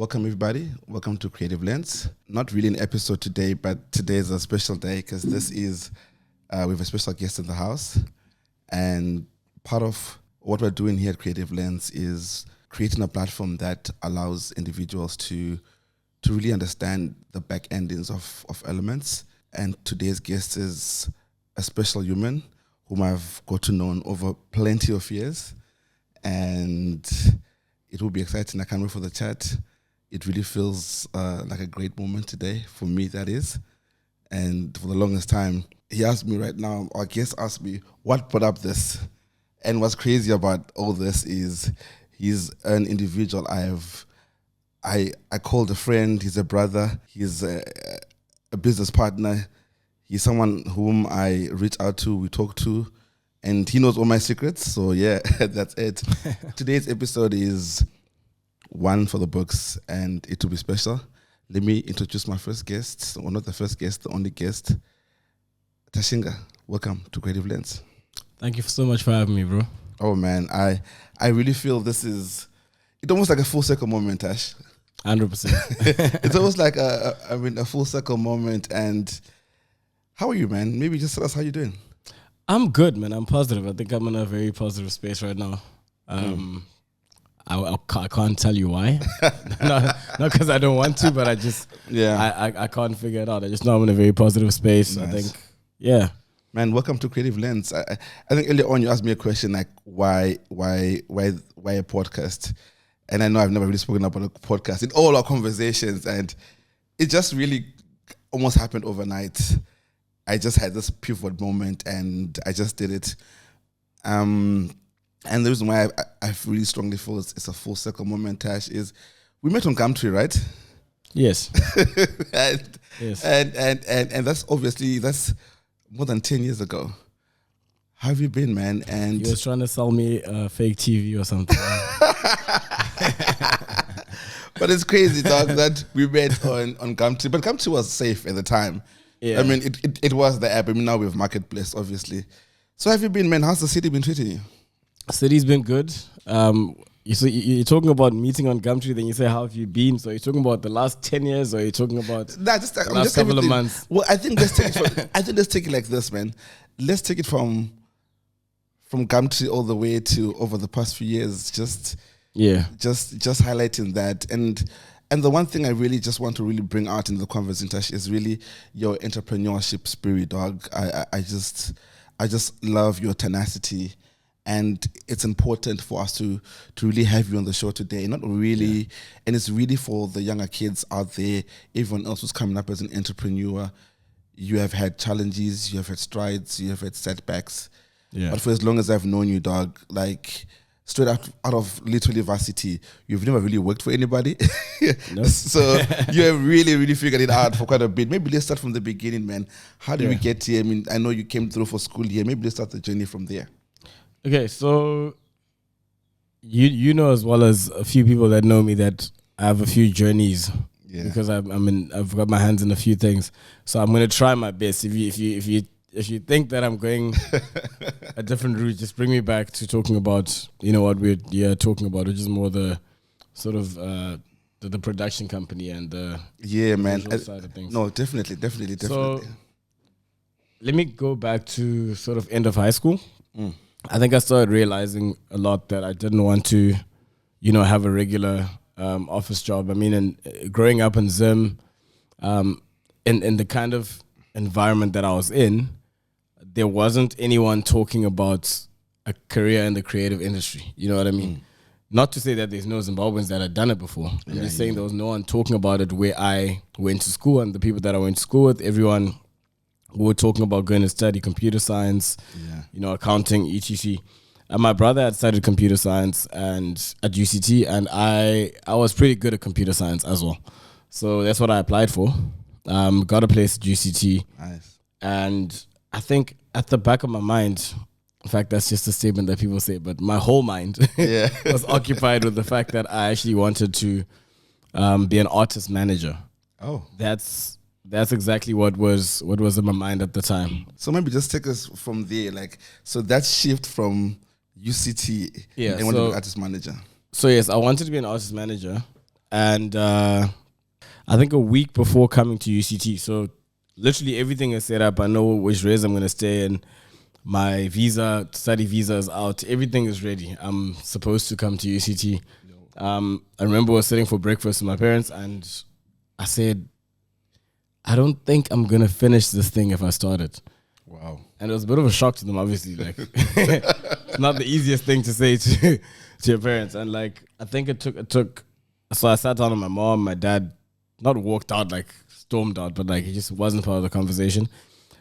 Welcome, everybody. Welcome to Creative Lens. Not really an episode today, but today is a special day because this is, we have a special guest in the house. And part of what we're doing here at Creative Lens is creating a platform that allows individuals to really understand the back endings of elements. And today's guest is a special human whom I've got to know over plenty of years. And it will be exciting. I can't wait for the chat. It really feels like a great moment today, for me that is. And for the longest time, he asked me right now, our guest asked me, what brought up this? And what's crazy about all this is he's an individual I called a friend, he's a brother, he's a business partner, he's someone whom I reach out to, we talk to, and he knows all my secrets, so yeah, that's it. Today's episode is one for the books, and it will be special. Let me introduce my first guest, or not the first guest, the only guest, Tashinga. Welcome to Creative Lens. Thank you so much for having me, bro. Oh man, I really feel this is, it's almost like a full circle moment, Tash. 100%. It's almost like a full circle moment. And how are you, man? Maybe just tell us how you're doing. I'm good, man. I'm positive. I think I'm in a very positive space right now. I can't tell you why. not because I don't want to, but I just I can't figure it out. I just know I'm in a very positive space. Nice. I think, yeah. Man, welcome to Creative Lens. I think earlier on you asked me a question like why a podcast? And I know I've never really spoken about a podcast in all our conversations, and it just really almost happened overnight. I just had this pivot moment and I just did it. And the reason why I really strongly feel it's a full circle moment, Tash, is we met on Gumtree, right? Yes. Yes. And that's obviously, that's more than 10 years ago. How have you been, man? And you was trying to sell me a fake TV or something. But it's crazy, dog, that we met on Gumtree. But Gumtree was safe at the time. Yeah. I mean, it was the app. I mean, now we have Marketplace, obviously. So have you been, man? How's the city been treating you? City's been good. You're talking about meeting on Gumtree, then you say, how have you been? So you're talking about the last 10 years, or you're talking about the last couple of months? Well, I think let's take it like this, man. Let's take it from Gumtree all the way to over the past few years. Just highlighting that. And the one thing I really just want to really bring out in the conversation, Tash, is really your entrepreneurship spirit, dog. I just love your tenacity. And it's important for us to really have you on the show today. Not really, and it's really for the younger kids out there, everyone else who's coming up as an entrepreneur. You have had challenges, you have had strides, you have had setbacks. Yeah. But for as long as I've known you, dog, like straight out of literally varsity, you've never really worked for anybody. Nope. So you have really, really figured it out for quite a bit. Maybe let's start from the beginning, man. How did we get here? I mean, I know you came through for school here. Maybe let's start the journey from there. Okay, so you know as well as a few people that know me that I have a few journeys because I've got my hands in a few things. So I'm gonna try my best. If you think that I'm going a different route, just bring me back to talking about what we're talking about, which is more the sort of the production company and the side of things. No, definitely. So let me go back to sort of end of high school. I think I started realizing a lot that I didn't want to, have a regular office job. I mean, and growing up in Zim, in the kind of environment that I was in, there wasn't anyone talking about a career in the creative industry. You know what I mean? Not to say that there's no Zimbabweans that had done it before. I'm just saying there was no one talking about it where I went to school, and the people that I went to school with, everyone we were talking about going to study computer science, accounting, etc. And my brother had studied computer science and at UCT, and I was pretty good at computer science as well. So that's what I applied for. Got a place at UCT. Nice. And I think at the back of my mind, in fact, that's just a statement that people say, but my whole mind was occupied with the fact that I actually wanted to be an artist manager. Oh. That's exactly what was in my mind at the time. So maybe just take us from there. So that shift from UCT and wanted to be an artist manager. So yes, I wanted to be an artist manager. and I think a week before coming to UCT. So literally everything is set up. I know which res I'm going to stay in. My study visa is out. Everything is ready. I'm supposed to come to UCT. I remember I was sitting for breakfast with my parents, and I said, I don't think I'm going to finish this thing if I start it. Wow. And it was a bit of a shock to them, obviously. Like, it's not the easiest thing to say to your parents. And like, I think it took. So I sat down with my mom. My dad, not walked out, like stormed out, but like he just wasn't part of the conversation.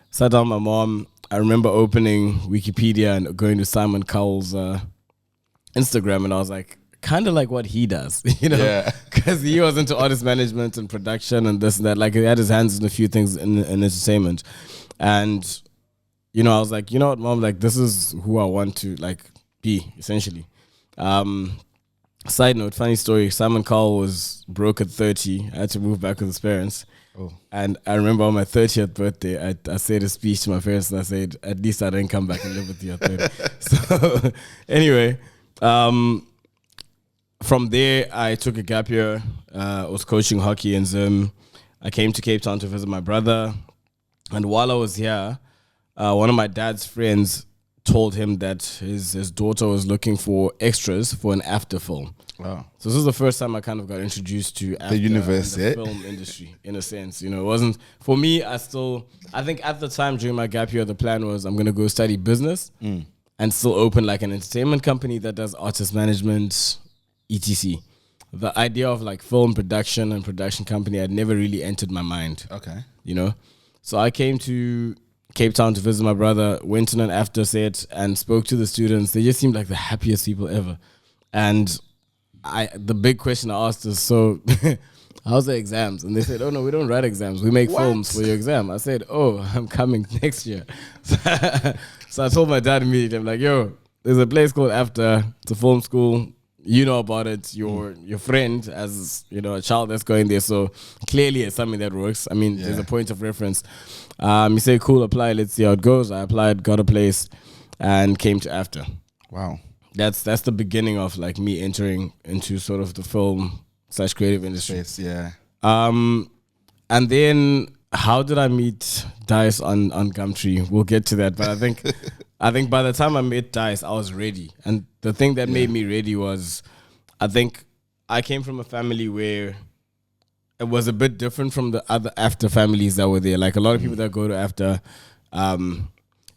Sat down with my mom. I remember opening Wikipedia and going to Simon Cowell's Instagram, and I was like, kind of like what he does, you know, because he was into artist management and production and this and that. Like, he had his hands in a few things in entertainment. And, you know, I was like, you know what, Mom, like, this is who I want to, like, be, essentially. Side note, funny story, Simon Cowell was broke at 30. I had to move back with his parents. Oh. And I remember on my 30th birthday, I said a speech to my parents, and I said, at least I didn't come back and live with you at 30. So, anyway, from there, I took a gap year. I was coaching hockey in Zim. I came to Cape Town to visit my brother. And while I was here, one of my dad's friends told him that his daughter was looking for extras for an after film. Wow. So this was the first time I kind of got introduced to the universe, the film industry, in a sense. You know, it wasn't, for me, I think at the time during my gap year, the plan was I'm going to go study business and still open like an entertainment company that does artist management, etc. The idea of like film production and production company had never really entered my mind. Okay. You know? So I came to Cape Town to visit my brother, went on an after set and spoke to the students. They just seemed like the happiest people ever. And the big question I asked is, so how's the exams? And they said, oh no, we don't write exams. We make films for your exam. I said, oh, I'm coming next year. So I told my dad immediately, I'm like, yo, there's a place called After. It's a film school. You know about it. Your friend, as you know, a child that's going there. So clearly it's something that works. I mean, there's a point of reference. You say, cool, apply. Let's see how it goes. I applied, got a place, and came to After. Wow. That's the beginning of like me entering into sort of the film / creative industry. Yeah. And then how did I meet Dice on Gumtree? We'll get to that. But I think by the time I met Dice, I was ready. And the thing that made me ready was, I think I came from a family where it was a bit different from the other After families that were there. Like a lot of people that go to After,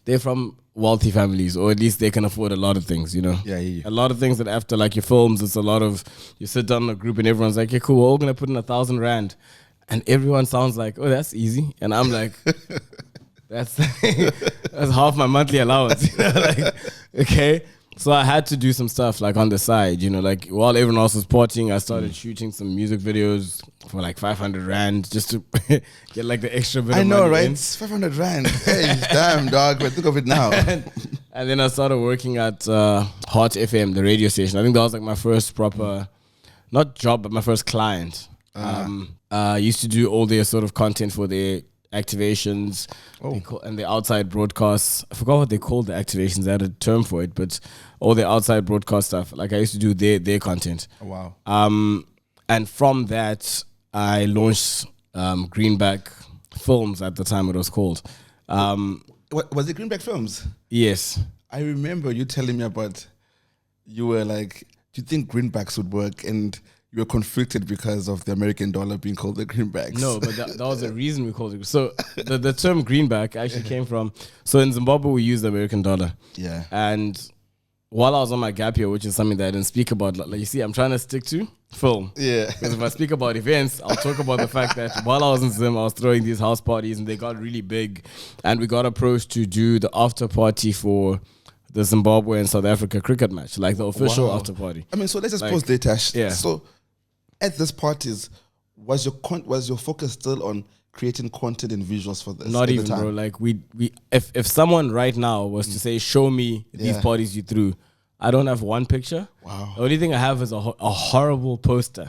they're from wealthy families, or at least they can afford a lot of things, you know? Yeah. A lot of things that After, like your films, it's a lot of, you sit down in a group and everyone's like, yeah, cool, we're all going to put in 1,000 rand. And everyone sounds like, oh, that's easy. And I'm like, that's half my monthly allowance. You know? Like, okay. So I had to do some stuff like on the side, you know, like while everyone else was porting, I started shooting some music videos for like 500 rand just to get like the extra bit of money. I know, right? It's 500 rand. Hey, damn, dog. But think of it now. And then I started working at Hot FM, the radio station. I think that was like my first proper, not job, but my first client. I used to do all their sort of content for their activations and the outside broadcasts. I forgot what they called the activations. They had a term for it, but all the outside broadcast stuff. Like I used to do their content. Oh, wow. And from that, I launched Greenback Films at the time it was called. Was it Greenback Films? Yes. I remember you telling me about, you were like, do you think greenbacks would work? And you were conflicted because of the American dollar being called the greenbacks. No, but that was the reason we called it. So the term greenback actually came from, so in Zimbabwe we use the American dollar. Yeah. And while I was on my gap year, which is something that I didn't speak about, like you see, I'm trying to stick to film. Yeah. Because if I speak about events, I'll talk about the fact that while I was in Zim, I was throwing these house parties and they got really big. And we got approached to do the after party for the Zimbabwe and South Africa cricket match, like the official after party. I mean, so let's just pause there, Tash. Yeah. So at these parties, was your focus still on creating content and visuals for this? Not even, bro. Like if someone right now was to say, show me these parties you threw, I don't have one picture. Wow. The only thing I have is a horrible poster.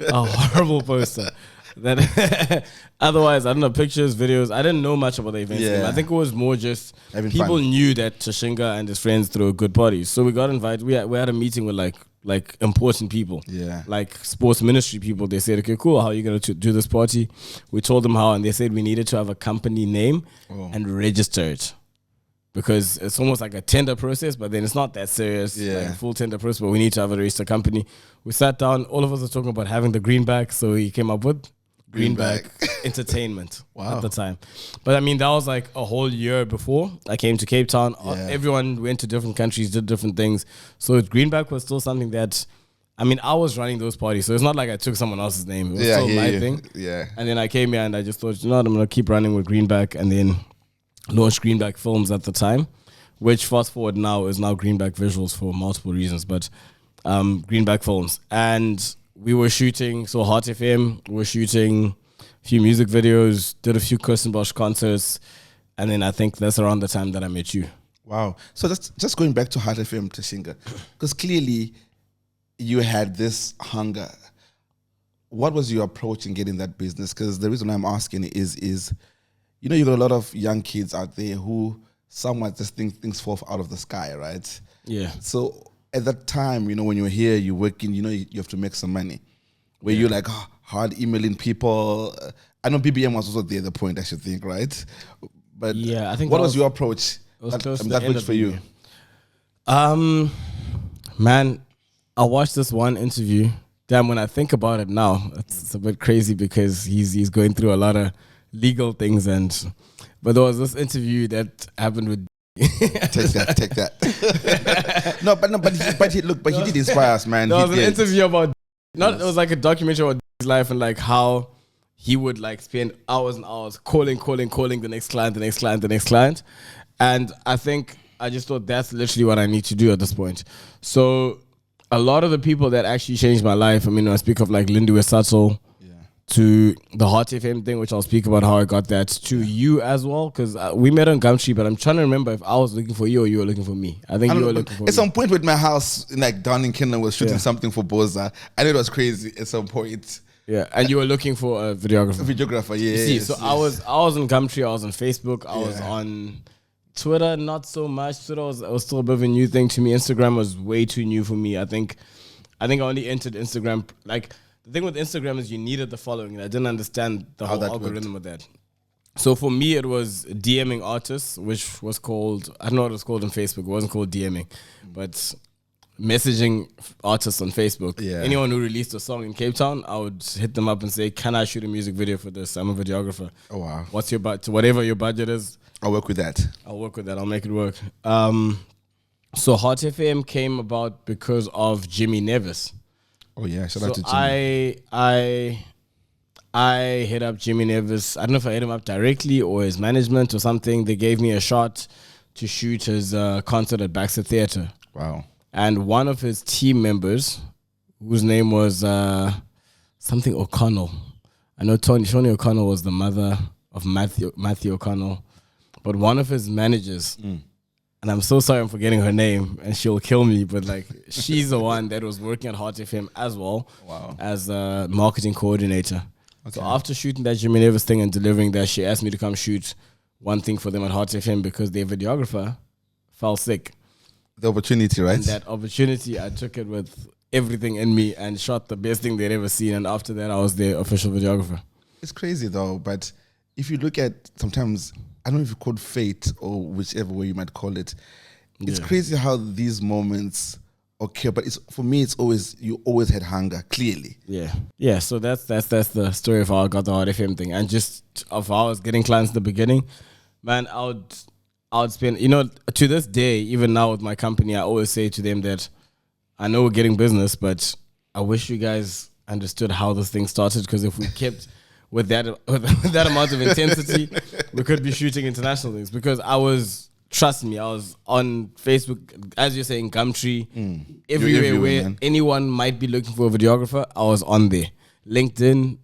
A horrible poster. That otherwise, I don't know, pictures, videos. I didn't know much about the events. Yeah. I think it was more just people knew that Tashinga and his friends threw a good party. So we got invited. We had a meeting with like like important people. Yeah. Like sports ministry people. They said, okay, cool, how are you going to do this party? We told them how, and they said we needed to have a company name and register it. Because it's almost like a tender process, but then it's not that serious, like a full tender process, but we need to have a registered company. We sat down, all of us were talking about having the greenback, so he came up with Greenback Entertainment at the time. But I mean, that was like a whole year before I came to Cape Town. Everyone went to different countries, did different things. So Greenback was still something that, I mean, I was running those parties, so it's not like I took someone else's name. It was still my thing. Yeah. And then I came here and I just thought, you know what, I'm going to keep running with Greenback, and then launched Greenback Films at the time, which fast forward now is now Greenback Visuals for multiple reasons, but Greenback Films. And we were shooting, so Heart FM, we were shooting a few music videos, did a few Kirstenbosch concerts, and then I think that's around the time that I met you. Wow. So that's just going back to Heart FM, Tashinga, because clearly you had this hunger. What was your approach in getting that business? Because the reason I'm asking is you know, you got a lot of young kids out there who somewhat just think things fall out of the sky, right? Yeah. So at that time, you know, when you're here, you're working, you know, you have to make some money. Where you're like hard emailing people. I know BBM was also there at the point, I should think, right? But yeah, I think what was your approach? That worked for you. Man, I watched this one interview. Damn, when I think about it now, it's a bit crazy because he's going through a lot of legal things, but there was this interview that happened with take that. But he did inspire us, man. There was an interview about it was like a documentary about his life and like how he would like spend hours and hours calling the next client. And I think I just thought that's literally what I need to do at this point. So a lot of the people that actually changed my life, I mean, when I speak of like Lindy Wesatzel, to the Heart FM thing, which I'll speak about how I got that, to you as well, because we met on Gumtree, but I'm trying to remember if I was looking for you or you were looking for me. I think you were looking for me. At some point with my house, like down in Kenland, was shooting something for Boza. I know it was crazy at some point. Yeah, and you were looking for a videographer. Yeah. See, so I was on Gumtree, I was on Facebook, I was on Twitter, not so much. Twitter was still a bit of a new thing to me. Instagram was way too new for me. I think I only entered Instagram like. The thing with Instagram is you needed the following, and I didn't understand the whole algorithm of that. So for me, it was DMing artists, which was called, I don't know what it was called on Facebook. It wasn't called DMing, but messaging artists on Facebook. Yeah. Anyone who released a song in Cape Town, I would hit them up and say, can I shoot a music video for this? I'm a videographer. Oh, wow. What's your budget? Whatever your budget is. I'll work with that. I'll make it work. So Heart FM came about because of Jimmy Nevis. Oh yeah, shout out to Jimmy. I hit up Jimmy Nevis. I don't know if I hit him up directly or his management or something. They gave me a shot to shoot his concert at Baxter Theatre. Wow. And one of his team members, whose name was something O'Connell. I know Shoni O'Connell was the mother of Matthew O'Connell. But one of his managers, and I'm so sorry I'm forgetting her name and she'll kill me, but like she's the one that was working at Heart FM as well as a marketing coordinator. Okay. So after shooting that Jimmy Nevis thing and delivering that, she asked me to come shoot one thing for them at Heart FM because their videographer fell sick. The opportunity, right? And that opportunity, I took it with everything in me and shot the best thing they'd ever seen. And after that, I was their official videographer. It's crazy though, but if you look at sometimes, I don't know if you call it fate or whichever way you might call it. It's crazy how these moments occur, but for me, it's always, you always had hunger, clearly. Yeah. So that's the story of how I got the Heart FM thing, and just of how I was getting clients in the beginning. Man, I would spend, to this day, even now with my company, I always say to them that I know we're getting business, but I wish you guys understood how this thing started, because if we kept with that amount of intensity, we could be shooting international things. Because trust me, I was on Facebook, as you're saying, Gumtree, everywhere where man. Anyone might be looking for a videographer, I was on there. LinkedIn,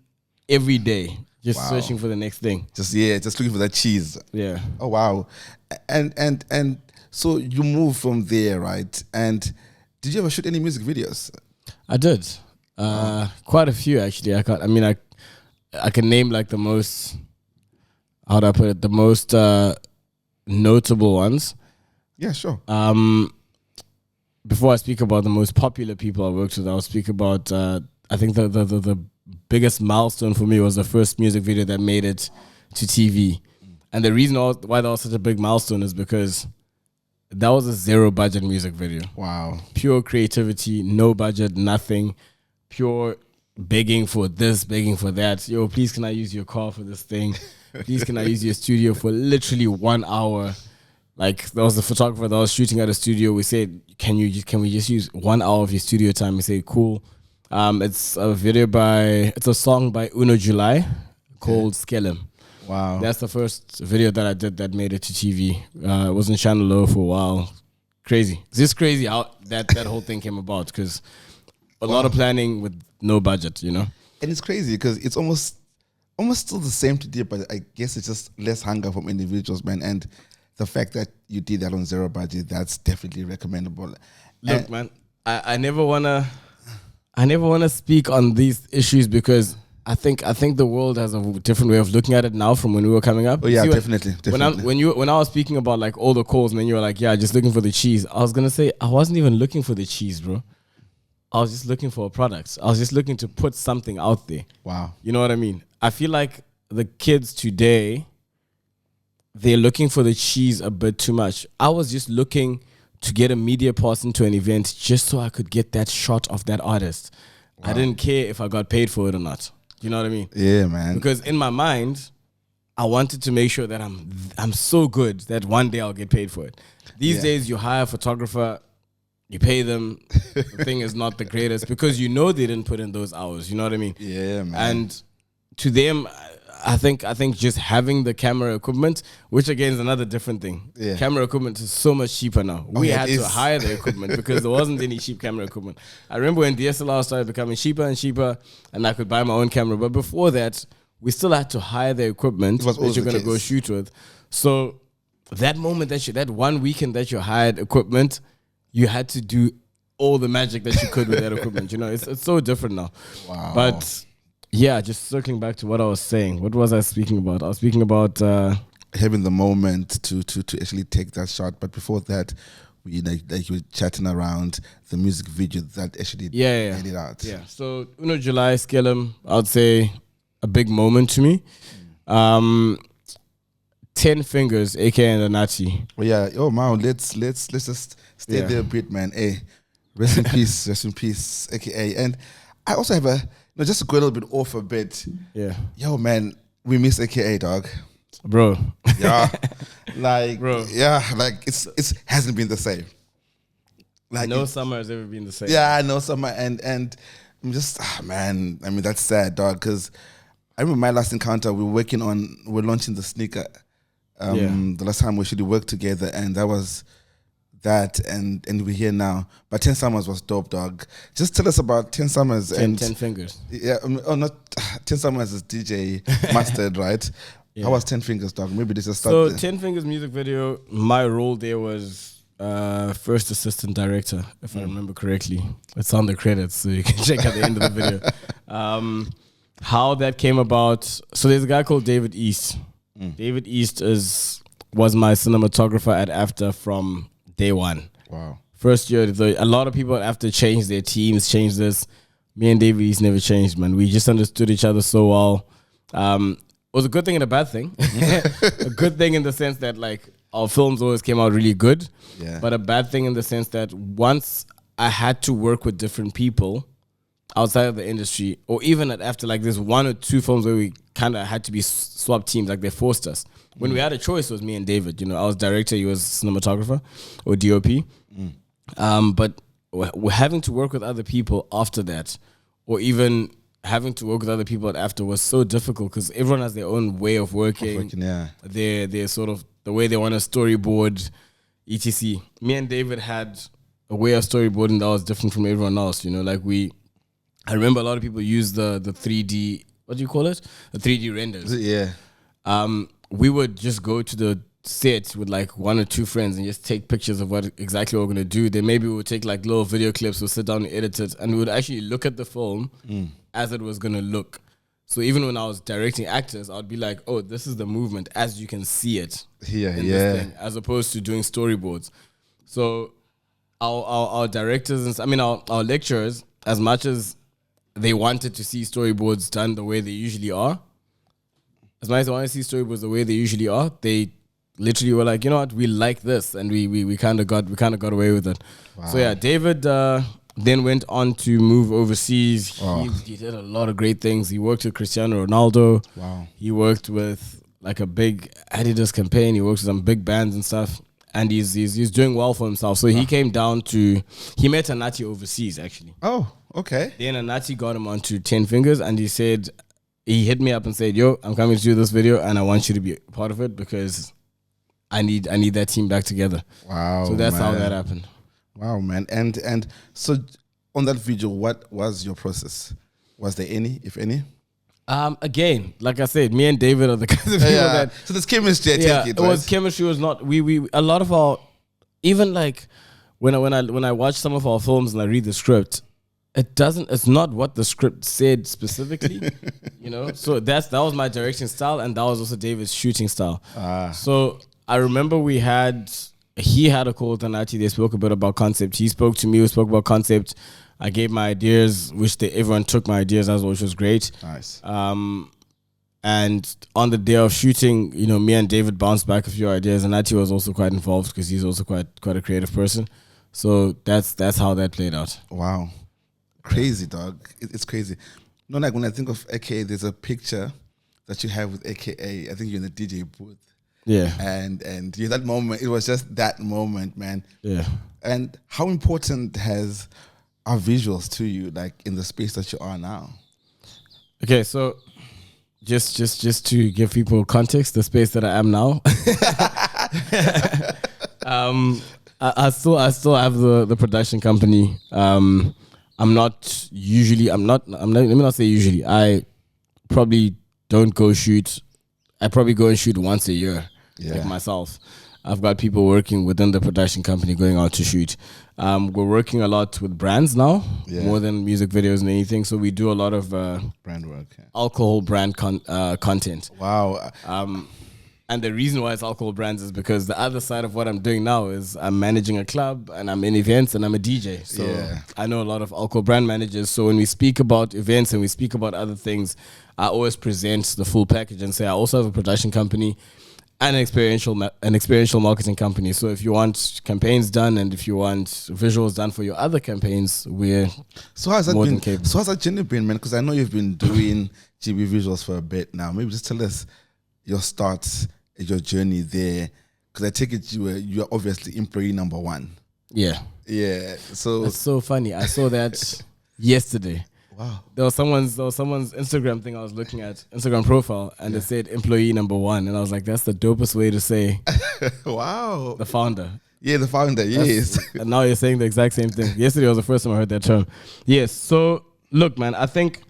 every day, just searching for the next thing. Just looking for that cheese. Yeah. Oh wow. And so you moved from there, right? And did you ever shoot any music videos? I did. Quite a few actually. I can name like the most, how do I put it, the most notable ones. Yeah, sure. before I speak about the most popular people I worked with, I'll speak about I think the biggest milestone for me was the first music video that made it to TV. And the reason why that was such a big milestone is because that was a zero budget music video. Wow. Pure creativity, no budget, nothing. Pure begging for this, begging for that. Yo, please can I use your car for this thing? Please can I use your studio for literally 1 hour? Like, there was a photographer that was shooting at a studio. We said, can we just use 1 hour of your studio time? We said, cool. It's a song by Uno July called Skellum. Wow. That's the first video that I did that made it to TV. It was in Channel O for a while. Crazy. It's just crazy how that whole thing came about, because a lot of planning with no budget, you know? And it's crazy because it's almost still the same today, but I guess it's just less hunger from individuals, man. And the fact that you did that on zero budget, that's definitely recommendable. Look, man, I never wanna speak on these issues because I think the world has a different way of looking at it now from when we were coming up. Oh yeah, See, definitely. When I was speaking about like all the calls, and then you were like, yeah, just looking for the cheese. I was gonna say I wasn't even looking for the cheese, bro. I was just looking for a product. I was just looking to put something out there. Wow. You know what I mean? I feel like the kids today, they're looking for the cheese a bit too much. I was just looking to get a media pass into an event just so I could get that shot of that artist. Wow. I didn't care if I got paid for it or not. You know what I mean? Yeah, man. Because in my mind, I wanted to make sure that I'm so good that one day I'll get paid for it. These days, you hire a photographer, you pay them. The thing is not the greatest because you know they didn't put in those hours. You know what I mean? Yeah, man. And to them, I think just having the camera equipment, which again is another different thing. Yeah. Camera equipment is so much cheaper now. We had to hire the equipment because there wasn't any cheap camera equipment. I remember when DSLR started becoming cheaper and cheper, and I could buy my own camera. But before that, we still had to hire the equipment that you're going to go shoot with. So that moment that 1 weekend that you hired equipment, you had to do all the magic that you could with that equipment. You know, it's so different now. Wow. But yeah, just circling back to what I was saying. What was I speaking about? I was speaking about having the moment to actually take that shot. But before that, we like you were chatting around the music video that actually made it out. Yeah. So Uno July, Skellum, I'd say a big moment to me. 10 Fingers, aka and Anati. Oh yeah. Oh man, let's just stay there a bit, man. Hey, rest in peace, aka. And I also have just to go a little bit off a bit. Yeah. Yo, man, we miss AKA, dog. Bro. Yeah. Like, bro. Yeah, like it hasn't been the same. Like no summer has ever been the same. Yeah, no summer, and I'm just man. I mean, that's sad, dog. Because I remember my last encounter. We're launching the sneaker. The last time we actually worked together, and that was that, and we're here now. But 10 Summers was dope, dog. Just tell us about 10 Summers. 10 Fingers. Yeah, not 10 Summers is DJ Mustard, right? Yeah. How was 10 Fingers, dog? Maybe this is start. So 10 Fingers music video, my role there was first assistant director, if I remember correctly. It's on the credits, so you can check at the end of the video. How that came about. So there's a guy called David East. David East was my cinematographer at AFTA from day one. Wow. First year, a lot of people at AFTA changed their teams, changed this. Me and David East never changed, man. We just understood each other so well. It was a good thing and a bad thing. A good thing in the sense that like our films always came out really good. Yeah. But a bad thing in the sense that once I had to work with different people outside of the industry, or even at AFTA, like there's 1 or 2 films where we kind of had to be swapped teams, like they forced us. When we had a choice, it was me and David. You know, I was director, he was cinematographer or DOP. But we're having to work with other people after that, or even having to work with other people at AFTA was so difficult because everyone has their own way of working. Their sort of the way they want to storyboard, etc. Me and David had a way of storyboarding that was different from everyone else. You know, like I remember a lot of people use the 3D, what do you call it? The 3D renders. Yeah. We would just go to the set with like 1 or 2 friends and just take pictures of what exactly we're going to do. Then maybe we would take like little video clips, we'll sit down and edit it, and we would actually look at the film as it was going to look. So even when I was directing actors, I'd be like, oh, this is the movement as you can see it. This thing, as opposed to doing storyboards. So our directors and I mean our lecturers, as much as they wanted to see storyboards done the way they usually are, as much as they want to see storyboards the way they usually are, they literally were like, you know what, we like this, and we kind of got away with it. Wow. So yeah, David then went on to move overseas. Oh. He did a lot of great things. He worked with Cristiano Ronaldo. Wow. He worked with like a big Adidas campaign. He worked with some big bands and stuff. And he's doing well for himself. So he came down he met Anati overseas actually. Oh, okay. Then Anati got him onto 10 Fingers, and he hit me up and said, yo, I'm coming to do this video and I want you to be part of it because I need that team back together. Wow. So that's how that happened. Wow, man. And so on that video, what was your process? Was there any, if any? Again, like I said, me and David are the kinds of people that. So there's chemistry. It was chemistry. Was not we a lot of our, even like when I watch some of our films and I read the script, it's not what the script said specifically, you know. So that was my direction style, and that was also David's shooting style. So I remember he had a call with Anati. They spoke a bit about concept. He spoke to me. We spoke about concept. I gave my ideas, everyone took my ideas as well, which was great. Nice. And on the day of shooting, you know, me and David bounced back a few ideas, and Nati was also quite involved because he's also quite a creative person. So that's how that played out. Wow, crazy, dog! It's crazy. No, like when I think of AKA, there's a picture that you have with AKA. I think you're in the DJ booth. Yeah. And yeah, that moment, it was just that moment, man. Yeah. And how important has our visuals to you, like in the space that you are now? Okay, so just to give people context, the space that I am now. I still have the production company. Let me not say usually. I probably don't go shoot. I probably go and shoot once a year, like myself. I've got people working within the production company going out to shoot. We're working a lot with brands now, more than music videos and anything. So we do a lot of brand work, alcohol brand content. Wow. And the reason why it's alcohol brands is because the other side of what I'm doing now is I'm managing a club and I'm in events and I'm a DJ. So I know a lot of alcohol brand managers. So when we speak about events and we speak about other things, I always present the full package and say I also have a production company and an experiential marketing company. So if you want campaigns done and if you want visuals done for your other campaigns, we're more than capable. So how's that journey been, man? Because I know you've been doing GB visuals for a bit now. Maybe just tell us your starts, your journey there. Because I take it you are obviously employee number one. Yeah. Yeah. So it's so funny. I saw that yesterday. Wow. There was someone's Instagram thing I was looking at, Instagram profile, and it said employee number one. And I was like, that's the dopest way to say wow. The founder. Yeah, the founder, yes. And now you're saying the exact same thing. Yesterday was the first time I heard that term. Yes. So look, man, I think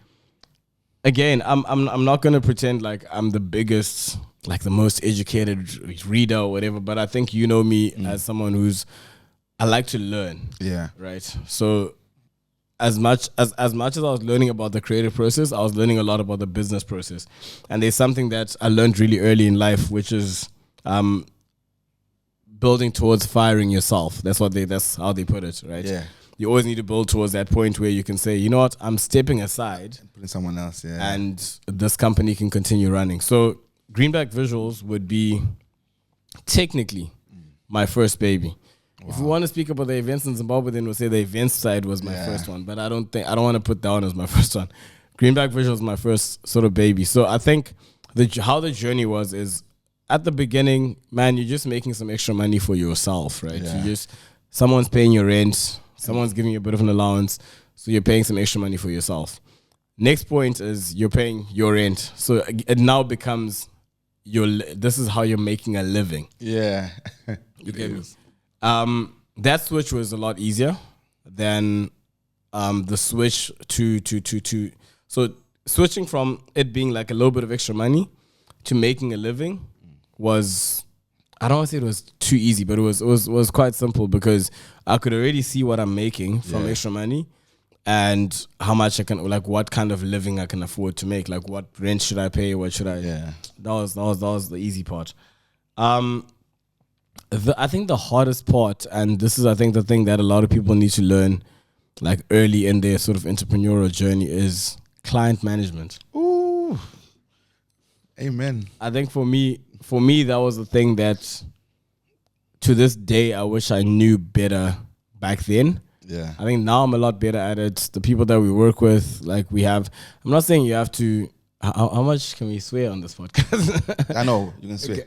again, I'm not gonna pretend like I'm the biggest, like the most educated reader or whatever, but I think you know me as someone I like to learn. Yeah. Right. So as much as I was learning about the creative process, I was learning a lot about the business process. And there's something that I learned really early in life, which is building towards firing yourself. That's how they put it, right? Yeah. You always need to build towards that point where you can say, you know what, I'm stepping aside. And putting someone else, and this company can continue running. So Greenback Visuals would be technically my first baby. Wow. If we want to speak about the events in Zimbabwe, then we'll say the events side was my first one. But I don't want to put that one as my first one. Greenback Visuals was my first sort of baby. So I think how the journey was is at the beginning, man, you're just making some extra money for yourself, right? Yeah. Someone's paying your rent, someone's giving you a bit of an allowance, so you're paying some extra money for yourself. Next point is you're paying your rent. So it now becomes this is how you're making a living. Yeah. You get me? That switch was a lot easier than the switch to so switching from it being like a little bit of extra money to making a living was, I don't want to say it was too easy, but it was quite simple because I could already see what I'm making from extra money and how much I can, like what kind of living I can afford to make, like what rent should I pay, what should I, that was the easy part. I think the hardest part, and this is I think the thing that a lot of people need to learn, like early in their sort of entrepreneurial journey, is client management. Ooh, amen. I think for me, that was the thing that, to this day, I wish I knew better back then. Yeah. I think now I'm a lot better at it. The people that we work with, like we have, I'm not saying you have to. How much can we swear on this podcast? I know you can swear.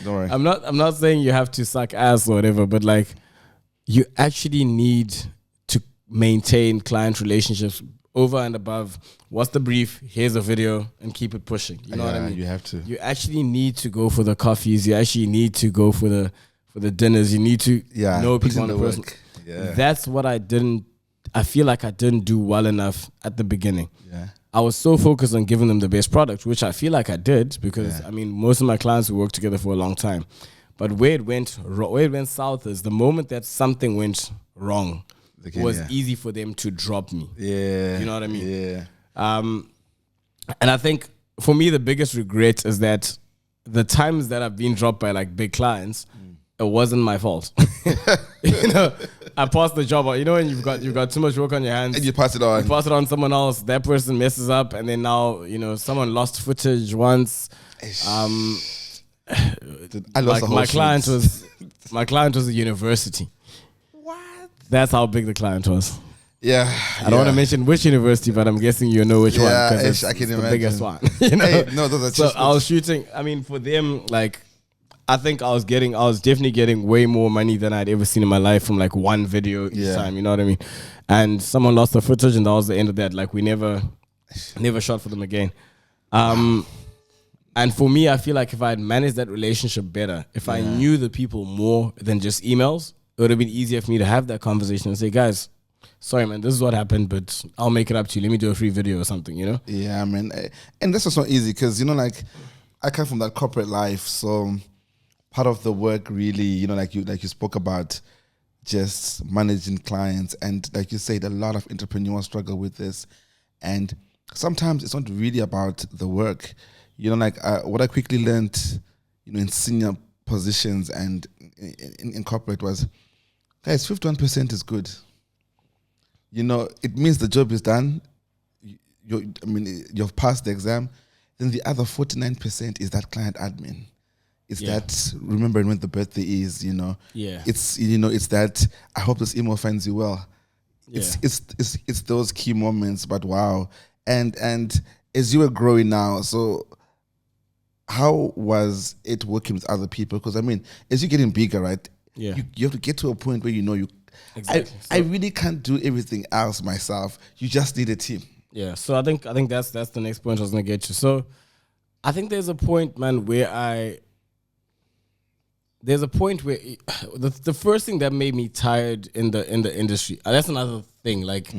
Don't worry. I'm not saying you have to suck ass or whatever, but like you actually need to maintain client relationships over and above. What's the brief? Here's a video, and keep it pushing. You know what I mean? You have to. You actually need to go for the coffees. You actually need to go for the dinners. You need to know people on the person. Yeah. That's what I feel like I didn't do well enough at the beginning. Yeah. I was so focused on giving them the best product, which I feel like I did because, I mean, most of my clients we worked together for a long time. But where it went south is the moment that something went wrong, it was easy for them to drop me. Yeah. You know what I mean? Yeah. And I think for me, the biggest regret is that the times that I've been dropped by like big clients, it wasn't my fault. You know, I passed the job. You know, when you've got too much work on your hands, And you pass it on. You pass it on to someone else. That person messes up, and then now someone lost footage once. I lost the whole my client was a university. What? That's how big the client was. Yeah. I don't want to mention which university, but I'm guessing you know which one because I can the imagine. biggest one. You know? Hey, no, those are so I was shooting. I mean, for them, like, I think I was definitely getting way more money than I'd ever seen in my life from like one video each time. You know what I mean? And someone lost the footage, and that was the end of that. Like, we never shot for them again. And for me, I feel like if I had managed that relationship better, if I knew the people more than just emails, it would have been easier for me to have that conversation and say, guys, sorry, man, this is what happened, but I'll make it up to you. Let me do a free video or something, you know? Yeah, man. And that's just not easy because, like, I come from that corporate life. So part of the work really, like you spoke about, just managing clients. And like you said, a lot of entrepreneurs struggle with this. And sometimes it's not really about the work. What I quickly learned, in senior positions and in corporate was, guys, 51% is good. It means the job is done. You've passed the exam. Then the other 49% is that client admin. It's that remembering when the birthday is, Yeah. It's that I hope this email finds you well. Yeah. It's those key moments, but wow. And as you were growing now, so how was it working with other people? Because as you're getting bigger, right? Yeah. You have to get to a point where you Exactly. I really can't do everything else myself. You just need a team. Yeah. So I think that's the next point I was gonna get to. So I think there's a point, man, where the first thing that made me tired in the industry. That's another thing. Like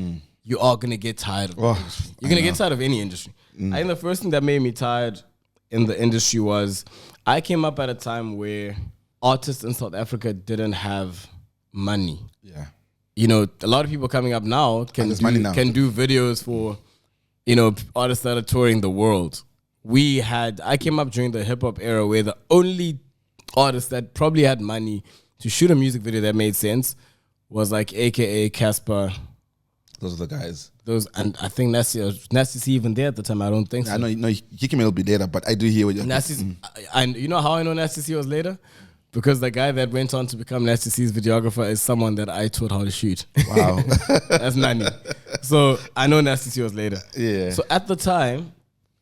you are gonna get tired of the industry. You're gonna get tired of any industry. I think the first thing that made me tired in the industry was I came up at a time where artists in South Africa didn't have money. Yeah. A lot of people coming up now can do videos for, artists that are touring the world. I came up during the hip hop era where the only artist that probably had money to shoot a music video that made sense was like AKA Casper. Those are the guys. And I think Nasty C even there at the time. I don't think so. I know, he came a little bit later, but I do hear what you're saying. And you know how I know Nasty C was later? Because the guy that went on to become Nasty C's videographer is someone that I taught how to shoot. Wow. That's Nani. So I know Nasty C was later. Yeah. So at the time,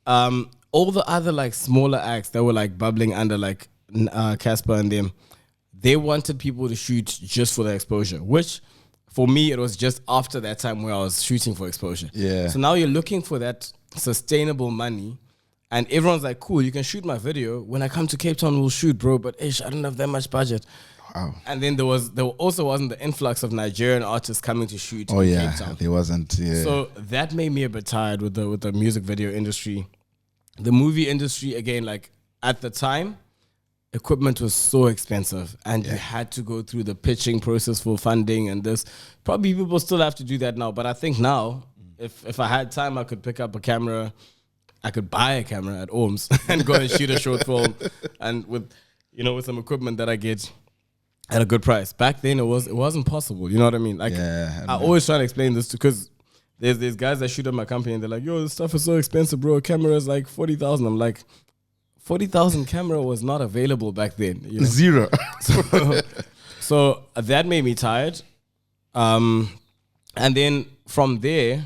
all the other like smaller acts that were like bubbling under like Casper and them, they wanted people to shoot just for the exposure, which for me, it was just after that time where I was shooting for exposure. Yeah. So now you're looking for that sustainable money. And everyone's like, cool, you can shoot my video. When I come to Cape Town, we'll shoot, bro. But I don't have that much budget. Wow. And then there also wasn't the influx of Nigerian artists coming to shoot in Cape Town. There wasn't, yeah. So that made me a bit tired with the music video industry. The movie industry, again, like at the time, equipment was so expensive. And you had to go through the pitching process for funding and this. Probably people still have to do that now. But I think now, if I had time, I could pick up a camera. I could buy a camera at Orms and go and shoot a short film, and with some equipment that I get, at a good price. Back then, it wasn't possible. You know what I mean? Like, I always try to explain this because there's guys that shoot at my company and they're like, yo, this stuff is so expensive, bro. Camera is like 40,000. I'm like, 40,000 camera was not available back then. You know? Zero. So that made me tired. And then from there,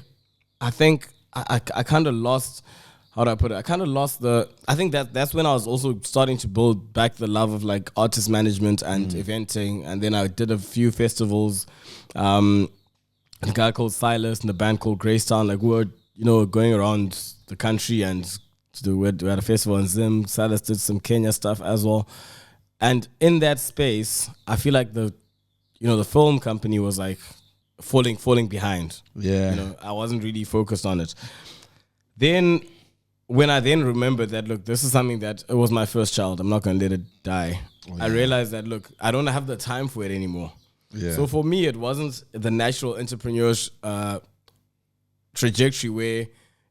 I think I kind of lost, how do I put it? I kind of lost I think that's when I was also starting to build back the love of like artist management and eventing. And then I did a few festivals. A guy called Silas and the band called Gracetown. Like we were, going around the country and we had a festival in Zim. Silas did some Kenya stuff as well. And in that space, I feel like the film company was like falling behind. Yeah. I wasn't really focused on it. Then when I then remembered that, look, this is something that it was my first child. I'm not going to let it die. Oh, yeah. I realized that, look, I don't have the time for it anymore. Yeah. So for me, it wasn't the natural entrepreneur's trajectory where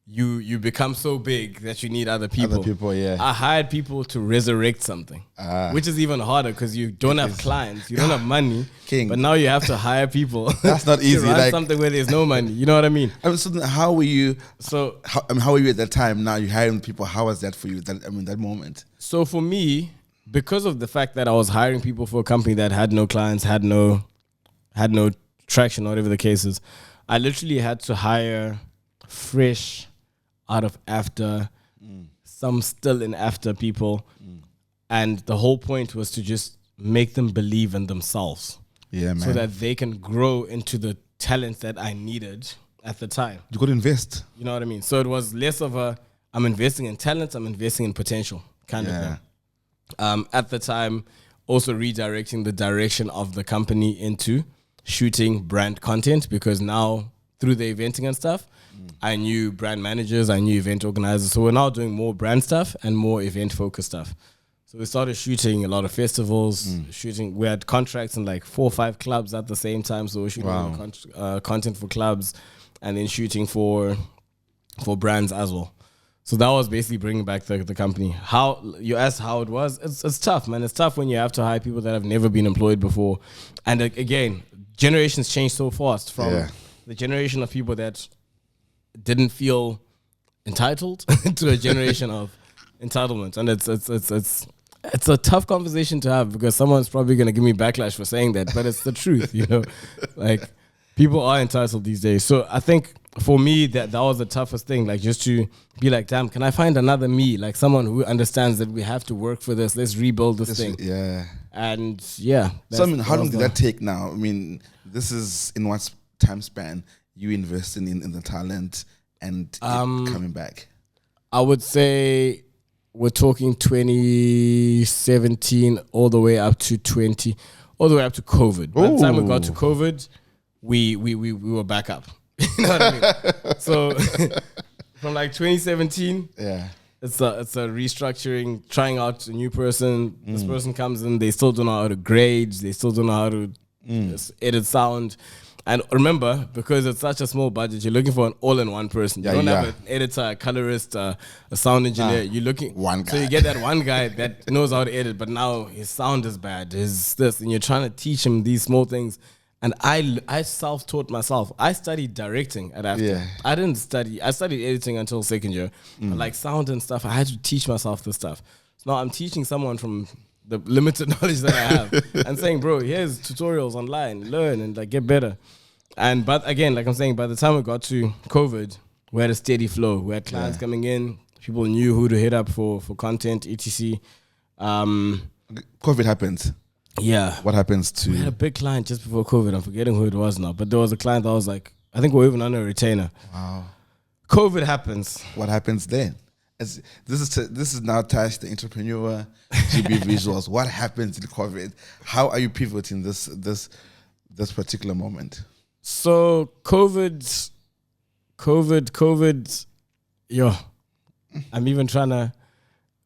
you become so big that you need other people. Other people, yeah. I hired people to resurrect something, which is even harder because you don't have clients, you don't have money, but now you have to hire people. That's not easy. To run something where there's no money. You know what I mean? So then how were you? How were you at that time? Now you're hiring people. How was that for you? That moment. So for me, because of the fact that I was hiring people for a company that had no clients, had no traction, whatever the case is, I literally had to hire fresh, out of after, some still in after people. And the whole point was to just make them believe in themselves. Yeah, man. So that they can grow into the talent that I needed at the time. You could invest. You know what I mean? So it was less of I'm investing in talent, I'm investing in potential kind of thing. At the time, also redirecting the direction of the company into shooting brand content, because now through the eventing and stuff, I knew brand managers, I knew event organizers. So we're now doing more brand stuff and more event focused stuff. So we started shooting a lot of festivals, we had contracts in like 4 or 5 clubs at the same time. So we're shooting content for clubs and then shooting for brands as well. So that was basically bringing back the company. How you asked how it was? It's tough, man. It's tough when you have to hire people that have never been employed before. And again, generations change so fast from the generation of people that didn't feel entitled to a generation of entitlement. And it's a tough conversation to have because someone's probably going to give me backlash for saying that, but it's the truth, like people are entitled these days. So I think for me that was the toughest thing, like just to be like, damn, can I find another me, like someone who understands that we have to work for this, let's rebuild this thing. Yeah. And so how long did that take now? I mean, this is in what time span you investing in the talent and coming back? I would say we're talking 2017 all the way up to COVID. By the time we got to COVID, we were back up. You know what I mean? So from like 2017, it's a restructuring, trying out a new person. This person comes in, they still don't know how to grade, they still don't know how to edit sound. And remember, because it's such a small budget, you're looking for an all-in-one person. You don't have an editor, a colorist, a sound engineer. You're looking one guy. So you get that one guy that knows how to edit, but now his sound is bad, his this, and you're trying to teach him these small things. And I self-taught myself. I studied directing at AFTA. Yeah. I studied editing until second year. But like sound and stuff, I had to teach myself this stuff. So now I'm teaching someone from the limited knowledge that I have and saying, bro, here's tutorials online, learn and like get better. But again, like I'm saying, by the time we got to COVID, we had a steady flow. We had clients coming in, people knew who to hit up for content, etc. COVID happens. Yeah. What happens to... We had a big client just before COVID. I'm forgetting who it was now. But there was a client that was like, I think we're even under a retainer. Wow. COVID happens. What happens then? This is now Tash, the entrepreneur, GB Visuals. What happens in COVID? How are you pivoting this particular moment? So COVID, yo, I'm even trying to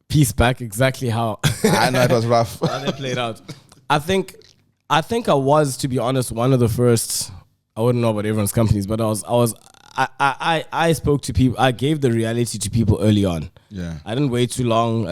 piece back exactly how I know it was rough. How they played out. I think I was, to be honest, one of the first. I wouldn't know about everyone's companies, but I spoke to people. I gave the reality to people early on. Yeah, I didn't wait too long.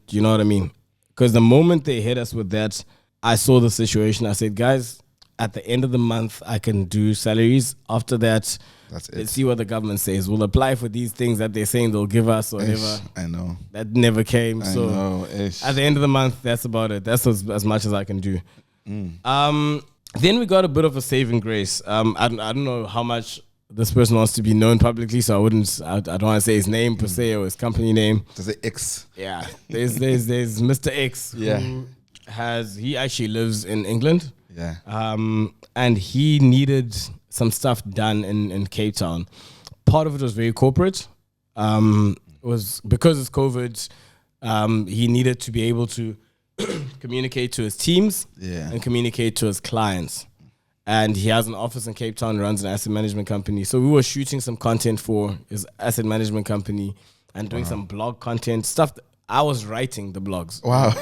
You know what I mean? Because the moment they hit us with that, I saw the situation. I said, guys, at the end of the month, I can do salaries. After that, That's let's it. see what the government says. We'll apply for these things that they're saying they'll give us or whatever. I know. That never came. I So know. at the end of the month, that's about it. That's as much as I can do. Mm. Then we got a bit of a saving grace. I don't know how much this person wants to be known publicly, so I don't want to say his name per se or his company name. Does it X? Yeah, there's Mr. X who he actually lives in England. Yeah. And he needed some stuff done in Cape Town. Part of it was very corporate. Was because it's COVID, he needed to be able to communicate to his teams and communicate to his clients. And he has an office in Cape Town, runs an asset management company. So we were shooting some content for his asset management company and doing some blog content stuff. I was writing the blogs. Wow.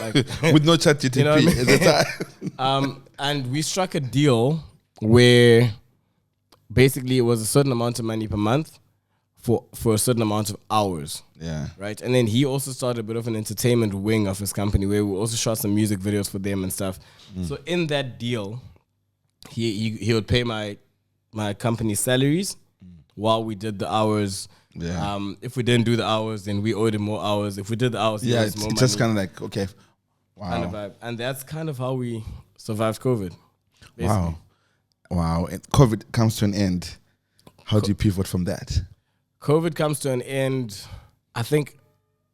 With no chat GTP. You know what I mean? And we struck a deal where basically it was a certain amount of money per month for a certain amount of hours. Yeah. Right. And then he also started a bit of an entertainment wing of his company where we also shot some music videos for them and stuff. So in that deal, he would pay my company's salaries while we did the hours. Yeah. If we didn't do the hours, then we owed him more hours. If we did the hours, he owed us more it's money. just kind of like, okay. Wow. Kind of vibe. And that's kind of how we survived COVID. Basically. Wow. And COVID comes to an end. How do you pivot from that? COVID comes to an end, I think,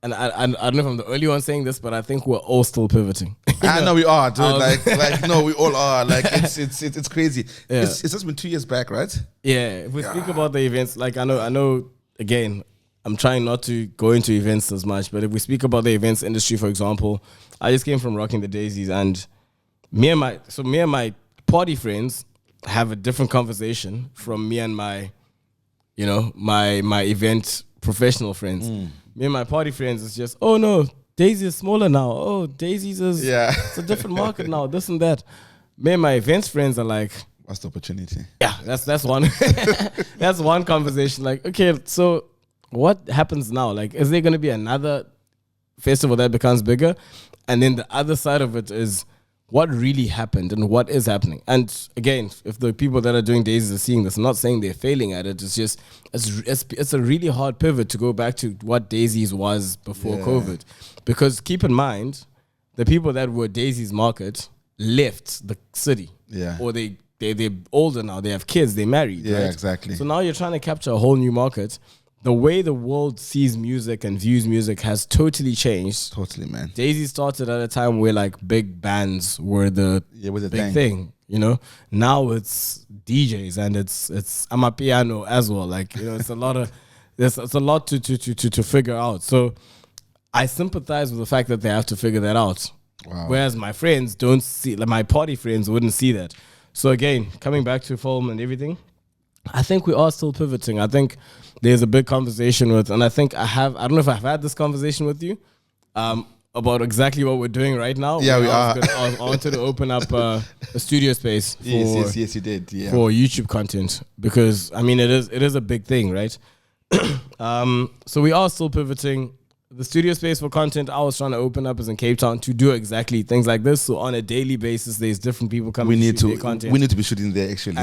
and I don't know if I'm the only one saying this, but I think we're all still pivoting. I know we are, dude. No, we all are. Like it's crazy. Yeah. It's just been 2 years back, right? Yeah. If we speak about the events, like I know. Again, I'm trying not to go into events as much, but if we speak about the events industry, for example, I just came from Rocking the Daisies, and me and my party friends have a different conversation from me and my event professional friends. Me and my party friends, it's just, oh no, Daisy is smaller now. Oh, Daisy's it's a different market now, this and that. Me and my events friends are like, what's the opportunity? Yeah, that's one that's one conversation. Like, okay, so what happens now? Like, is there gonna be another festival that becomes bigger? And then the other side of it is what really happened and what is happening. And again, if the people that are doing Daisies are seeing this, I'm not saying they're failing at it. It's just it's a really hard pivot to go back to what Daisies was before COVID. Because keep in mind, the people that were Daisies market left the city. Yeah. Or they're older now, they have kids, they're married. Yeah, right? exactly. So now you're trying to capture a whole new market. The way the world sees music and views music has totally changed. Totally, man. Daisy started at a time where like big bands were the big thing, you know. Now it's DJs and it's amapiano as well. Like, you know, it's a lot of it's a lot to figure out. So I sympathize with the fact that they have to figure that out. Wow. Whereas my friends don't see, like my party friends wouldn't see that. So again, coming back to film and everything, I think we are still pivoting. I think there's a big conversation and I think I don't know if I've had this conversation with you about exactly what we're doing right now. Yeah, we are. I wanted to open up a studio space for, yes, you did. Yeah. for YouTube content because, I mean, it is a big thing, right? So we are still pivoting. The studio space for content I was trying to open up is in Cape Town to do exactly things like this. So on a daily basis, there's different people coming to shoot their content. We need to be shooting there actually.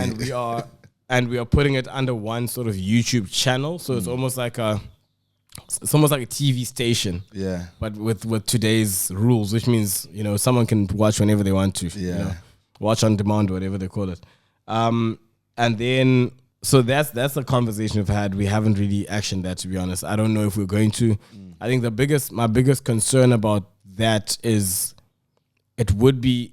And we are putting it under one sort of YouTube channel. So it's almost like a TV station. Yeah. But with today's rules, which means, you know, someone can watch whenever they want to. Yeah. You know, watch on demand, whatever they call it. And then so that's a conversation we've had. We haven't really actioned that, to be honest. I don't know if we're going to. I think my biggest concern about that is it will be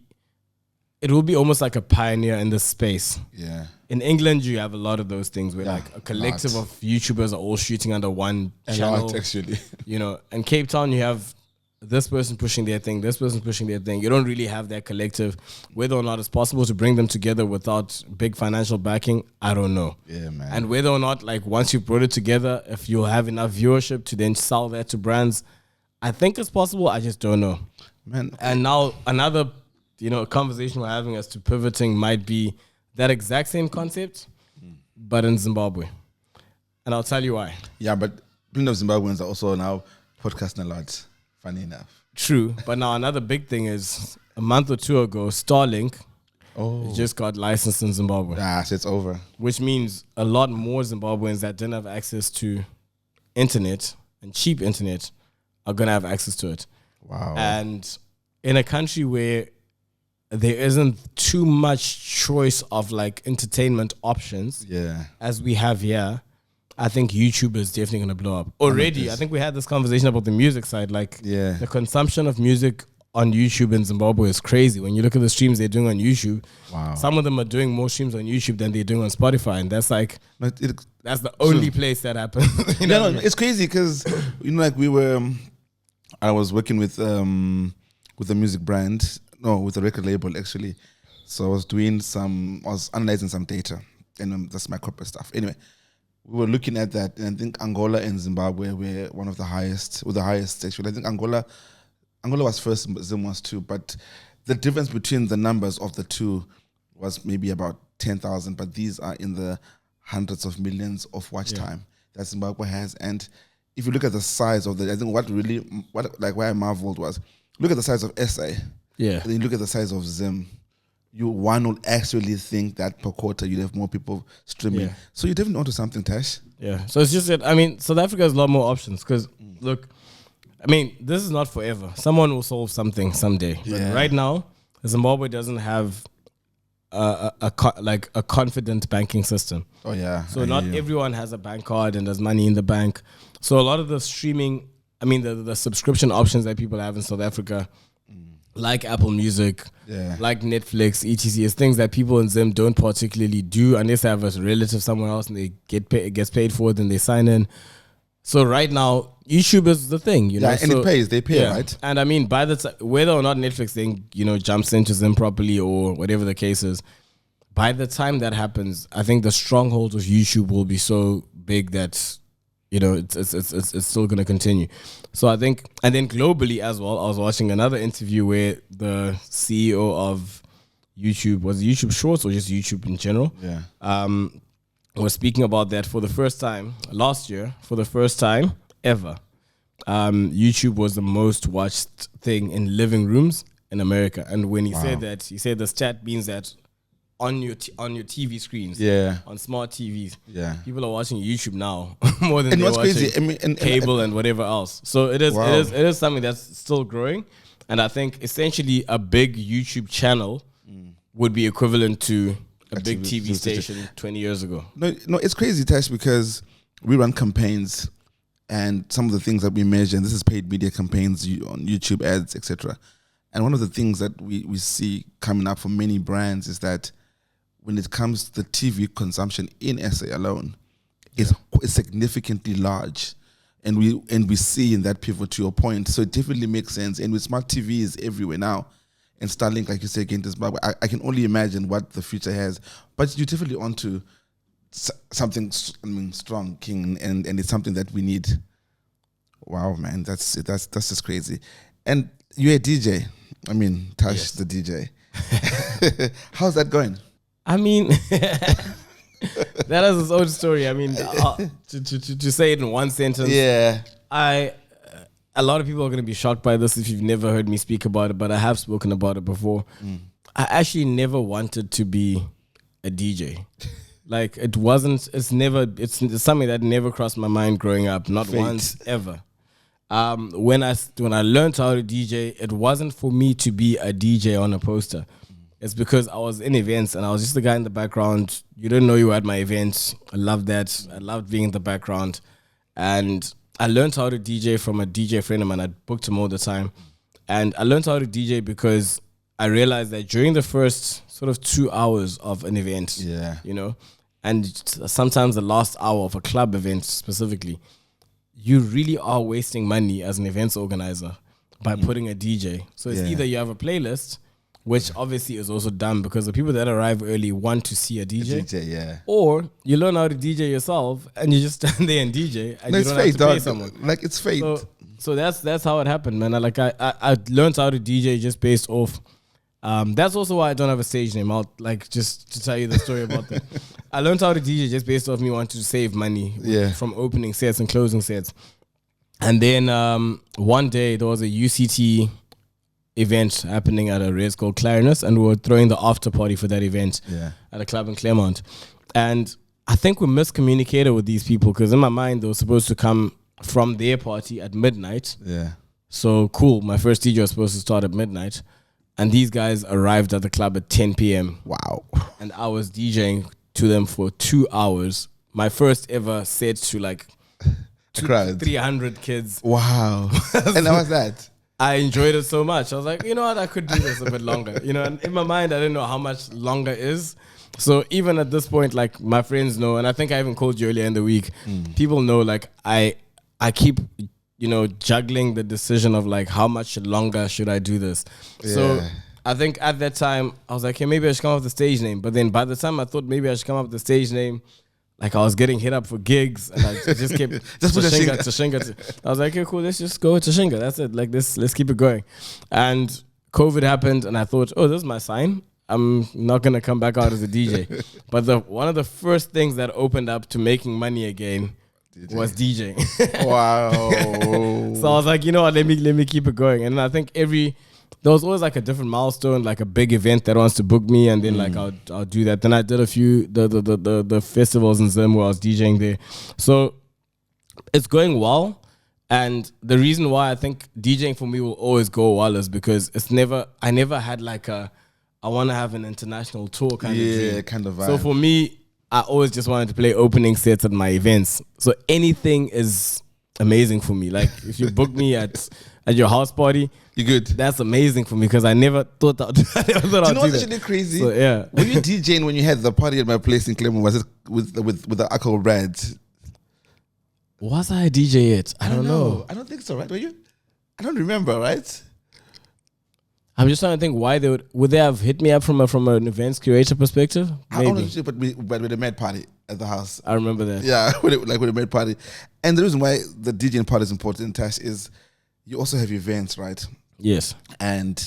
almost like a pioneer in this space. Yeah. In England, you have a lot of those things where like a collective of YouTubers are all shooting under one channel. Actually. You know, in Cape Town, you have this person pushing their thing, this person pushing their thing. You don't really have that collective. Whether or not it's possible to bring them together without big financial backing, I don't know. Yeah, man. And whether or not, like, once you brought it together, if you'll have enough viewership to then sell that to brands, I think it's possible. I just don't know. Man. And now another, you know, conversation we're having as to pivoting might be that exact same concept, but in Zimbabwe. And I'll tell you why. Yeah, but plenty of Zimbabweans are also now podcasting a lot. Funny enough. True. But now another big thing is a month or two ago, Starlink Oh, just got licensed in Zimbabwe, so it's over. which means a lot more Zimbabweans that didn't have access to internet and cheap internet are going to have access to it. Wow. And in a country where there isn't too much choice of like entertainment options as we have here, I think YouTube is definitely going to blow up. Already, I think we had this conversation about the music side. Like the consumption of music on YouTube in Zimbabwe is crazy. When you look at the streams they're doing on YouTube, some of them are doing more streams on YouTube than they're doing on Spotify. And that's like, that's the only place that happens. No, it's crazy because, like I was working with a music brand, with a record label actually. So I was analyzing some data and that's my corporate stuff. Anyway, we were looking at that, and I think Angola and Zimbabwe were one of the highest, actually. I think Angola was first, Zim was two, but the difference between the numbers of the two was maybe about 10,000, but these are in the hundreds of millions of watch time that Zimbabwe has. And if you look at the size of I think why I marveled was, look at the size of SA, and then you look at the size of Zim. One will actually think that per quarter you'd have more people streaming. So you're definitely onto something, Tash. Yeah. So it's just that, South Africa has a lot more options because, look, this is not forever. Someone will solve something someday. But right now, Zimbabwe doesn't have a confident banking system. Oh, yeah. So not everyone has a bank card and there's money in the bank. So a lot of the streaming, the subscription options that people have in South Africa, like Apple Music, like Netflix, etc., is things that people in Zim don't particularly do unless they have a relative somewhere else and they gets paid for it and they sign in. So right now, YouTube is the thing, and they pay, right? And by the time, whether or not Netflix then, jumps into Zim properly or whatever the case is, by the time that happens, I think the stronghold of YouTube will be so big that, it's still going to continue. So I think, and then globally as well, I was watching another interview where the CEO of YouTube, was it YouTube Shorts or just YouTube in general? Was speaking about that for the first time last year, for the first time ever. YouTube was the most watched thing in living rooms in America. And when he said that, he said the stat means that on your TV screens, on smart TVs, people are watching YouTube now more than they're watching cable and whatever else. So it is something that's still growing, and I think essentially a big YouTube channel would be equivalent to a big TV station 20 years ago. No, it's crazy, Tash, because we run campaigns, and some of the things that we measure, and this is paid media campaigns on YouTube ads, etc. And one of the things that we see coming up for many brands is that when it comes to the TV consumption in SA alone, it's significantly large. And we see in that pivot to your point. So it definitely makes sense. And with smart TVs everywhere now, and Starlink, like you say, again, I can only imagine what the future has. But you're definitely onto something strong, King, and it's something that we need. Wow, man, that's just crazy. And you're a DJ. Tash, the DJ. How's that going? That is its own story. To say it in one sentence. A lot of people are going to be shocked by this if you've never heard me speak about it, but I have spoken about it before. I actually never wanted to be a DJ. Like it's something that never crossed my mind growing up. Not once, ever. When I learned how to DJ, it wasn't for me to be a DJ on a poster. It's because I was in events and I was just the guy in the background. You didn't know you were at my events. I loved that. I loved being in the background. And I learned how to DJ from a DJ friend of mine. I booked him all the time. And I learned how to DJ because I realized that during the first sort of 2 hours of an event, and sometimes the last hour of a club event specifically, you really are wasting money as an events organizer by putting a DJ. So it's either you have a playlist, which obviously is also dumb because the people that arrive early want to see a DJ. Or you learn how to DJ yourself and you just stand there and DJ and you don't have to pay someone. Like it's fate. So that's how it happened, man. I learned how to DJ just based off. That's also why I don't have a stage name. I'll just to tell you the story about that. I learned how to DJ just based off me wanting to save money from opening sets and closing sets. And then one day there was a UCT event happening at a race called Clarinus, and we were throwing the after party for that event at a club in Claremont. And I think we miscommunicated with these people because in my mind they were supposed to come from their party at midnight. Yeah. So cool. My first DJ was supposed to start at midnight, and these guys arrived at the club at 10 p.m. Wow. And I was DJing to them for 2 hours. My first ever set to like 300 kids. Wow. And how was that? I enjoyed it so much. I was like, you know what, I could do this a bit longer. You know, and in my mind, I didn't know how much longer is. So even at this point, like my friends know, and I think I even called you earlier in the week, people know like I keep, you know, juggling the decision of like how much longer should I do this. Yeah. So I think at that time, I was like, hey, maybe I should come up with a stage name. But then by the time I thought maybe I should come up with a stage name, like I was getting hit up for gigs and I just kept Tashinga. I was like, okay, cool, let's just go with Tashinga. That's it. Like this, let's keep it going. And COVID happened and I thought, oh, this is my sign. I'm not gonna come back out as a DJ. But one of the first things that opened up to making money again was DJing. Wow. So I was like, you know what, let me keep it going. And I think there was always like a different milestone, like a big event that wants to book me, and then like I'll do that. Then I did a few the festivals in Zim where I was DJing there. So it's going well, and the reason why I think DJing for me will always go well is because I never had like I want to have an international tour kind of dream. Kind of vibe. So for me, I always just wanted to play opening sets at my events. So anything is amazing for me. Like if you book me at your house party, you're good. That's amazing for me because I never thought I'd do you know what's actually crazy? So, yeah. Were you DJing when you had the party at my place in Claremont? Was it with the alcohol brand? Was I a DJ yet? I don't know. I don't think so, right? Were you? I don't remember, right? I'm just trying to think why would they have hit me up from an events curator perspective? Maybe. Honestly, but with a mad party at the house. I remember that. Yeah, with a mad party. And the reason why the DJing part is important, Tash, is you also have events, right? Yes. And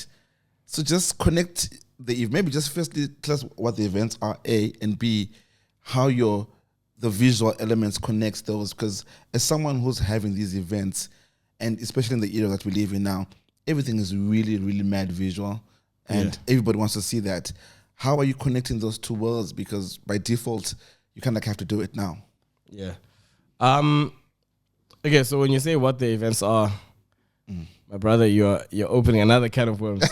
so just connect maybe just firstly tell us what the events are, A, and B, how the visual elements connects those. Because as someone who's having these events, and especially in the era that we live in now, everything is really, really mad visual, and everybody wants to see that. How are you connecting those two worlds? Because by default, you kind of have to do it now. Yeah. Okay, so when you say what the events are, my brother, you're opening another can of worms.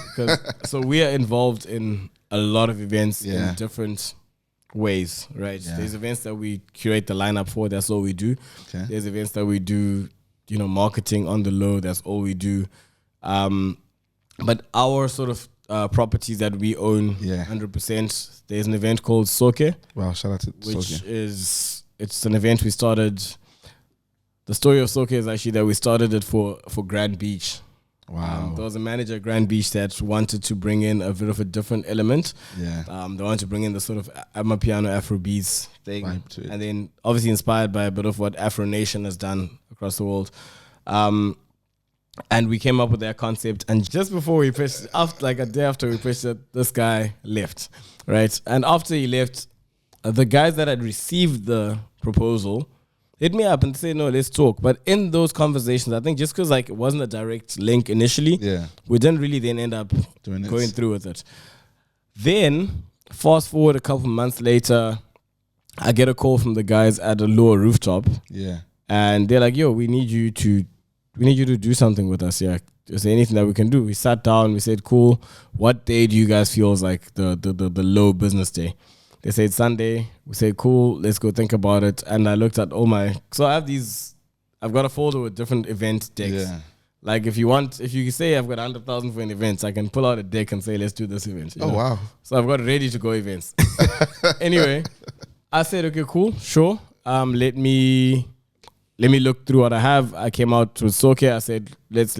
So we are involved in a lot of events in different ways, right? Yeah. There's events that we curate the lineup for. That's all we do. Okay. There's events that we do, you know, marketing on the low. That's all we do. But our sort of properties that we own 100%, there's an event called Soke. Wow, shout out to Soke. It's an event we started. The story of Soke is actually that we started it for Grand Beach. Wow. There was a manager at Grand Beach that wanted to bring in a bit of a different element. Yeah. They wanted to bring in the sort of Amapiano Afrobeats thing. And then obviously inspired by a bit of what Afro Nation has done across the world. And we came up with that concept. And just before we pitched, like a day after we pitched it, this guy left, right? And after he left, the guys that had received the proposal hit me up and said, no, let's talk. But in those conversations, I think just because like it wasn't a direct link initially, we didn't really then end up going through with it. Then, fast forward a couple months later, I get a call from the guys at the Lower Rooftop. Yeah. And they're like, yo, we need you to do something with us. Yeah. Is there anything that we can do? We sat down, we said, cool, what day do you guys feel is like the low business day? They said Sunday. We said, cool, let's go think about it. And I looked at so I've got a folder with different event decks. Yeah. Like if you say I've got 100,000 for an event, I can pull out a deck and say, let's do this event. Oh, wow. So I've got ready to go events. Anyway, I said, okay, cool, sure. Let me look through what I have. I came out with Soke. I said, let's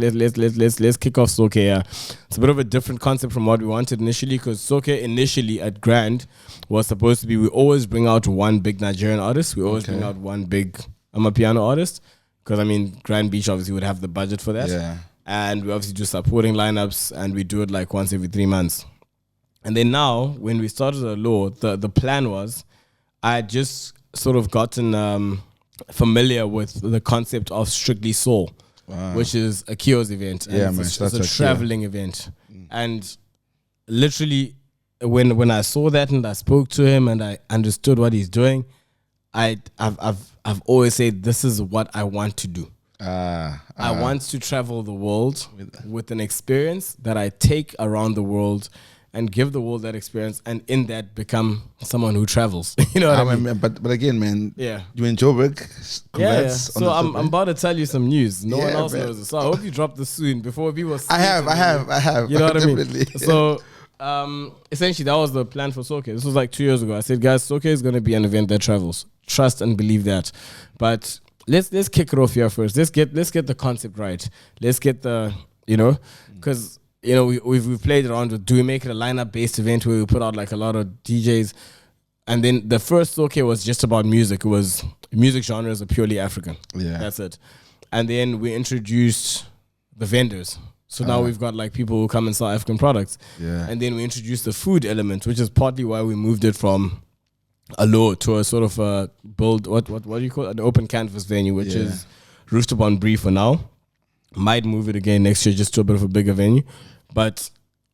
kick off Soke. Yeah. It's a bit of a different concept from what we wanted initially, because Soke initially at Grand was supposed to be, we always bring out one big Nigerian artist. We always bring out one big Amapiano artist, because I mean, Grand Beach obviously would have the budget for that. Yeah. And we obviously do supporting lineups, and we do it like once every 3 months. And then now, when we started the law, the plan was, I had just sort of gotten familiar with the concept of Strictly Soul, which is Akio's event. And it's a traveling event. And literally, when I saw that and I spoke to him and I understood what he's doing, I've always said this is what I want to do. I want to travel the world with an experience that I take around the world and give the world that experience, and in that become someone who travels. You know what I mean? But again, man, Yeah. you in Joburg. Yeah. So I'm about to tell you some news. No one else man. knows it. So I hope you drop this soon before people. I have. You know what I mean? Definitely. So essentially, that was the plan for Soke. This was like 2 years ago. I said, guys, Soke is going to be an event that travels. Trust and believe that. But let's kick it off here first. Let's get the concept right. Let's get the, because we've played around with, do we make it a lineup based event where we put out like a lot of DJs, and then the first Soke was just about music. It was music genres are purely African. Yeah, that's it. And then we introduced the vendors. So now we've got like people who come and sell African products. Yeah. And then we introduced the food element, which is partly why we moved it from a low to a sort of a build, what do you call it? An open canvas venue, which is Roosterbound Brie for now. Might move it again next year just to a bit of a bigger venue. But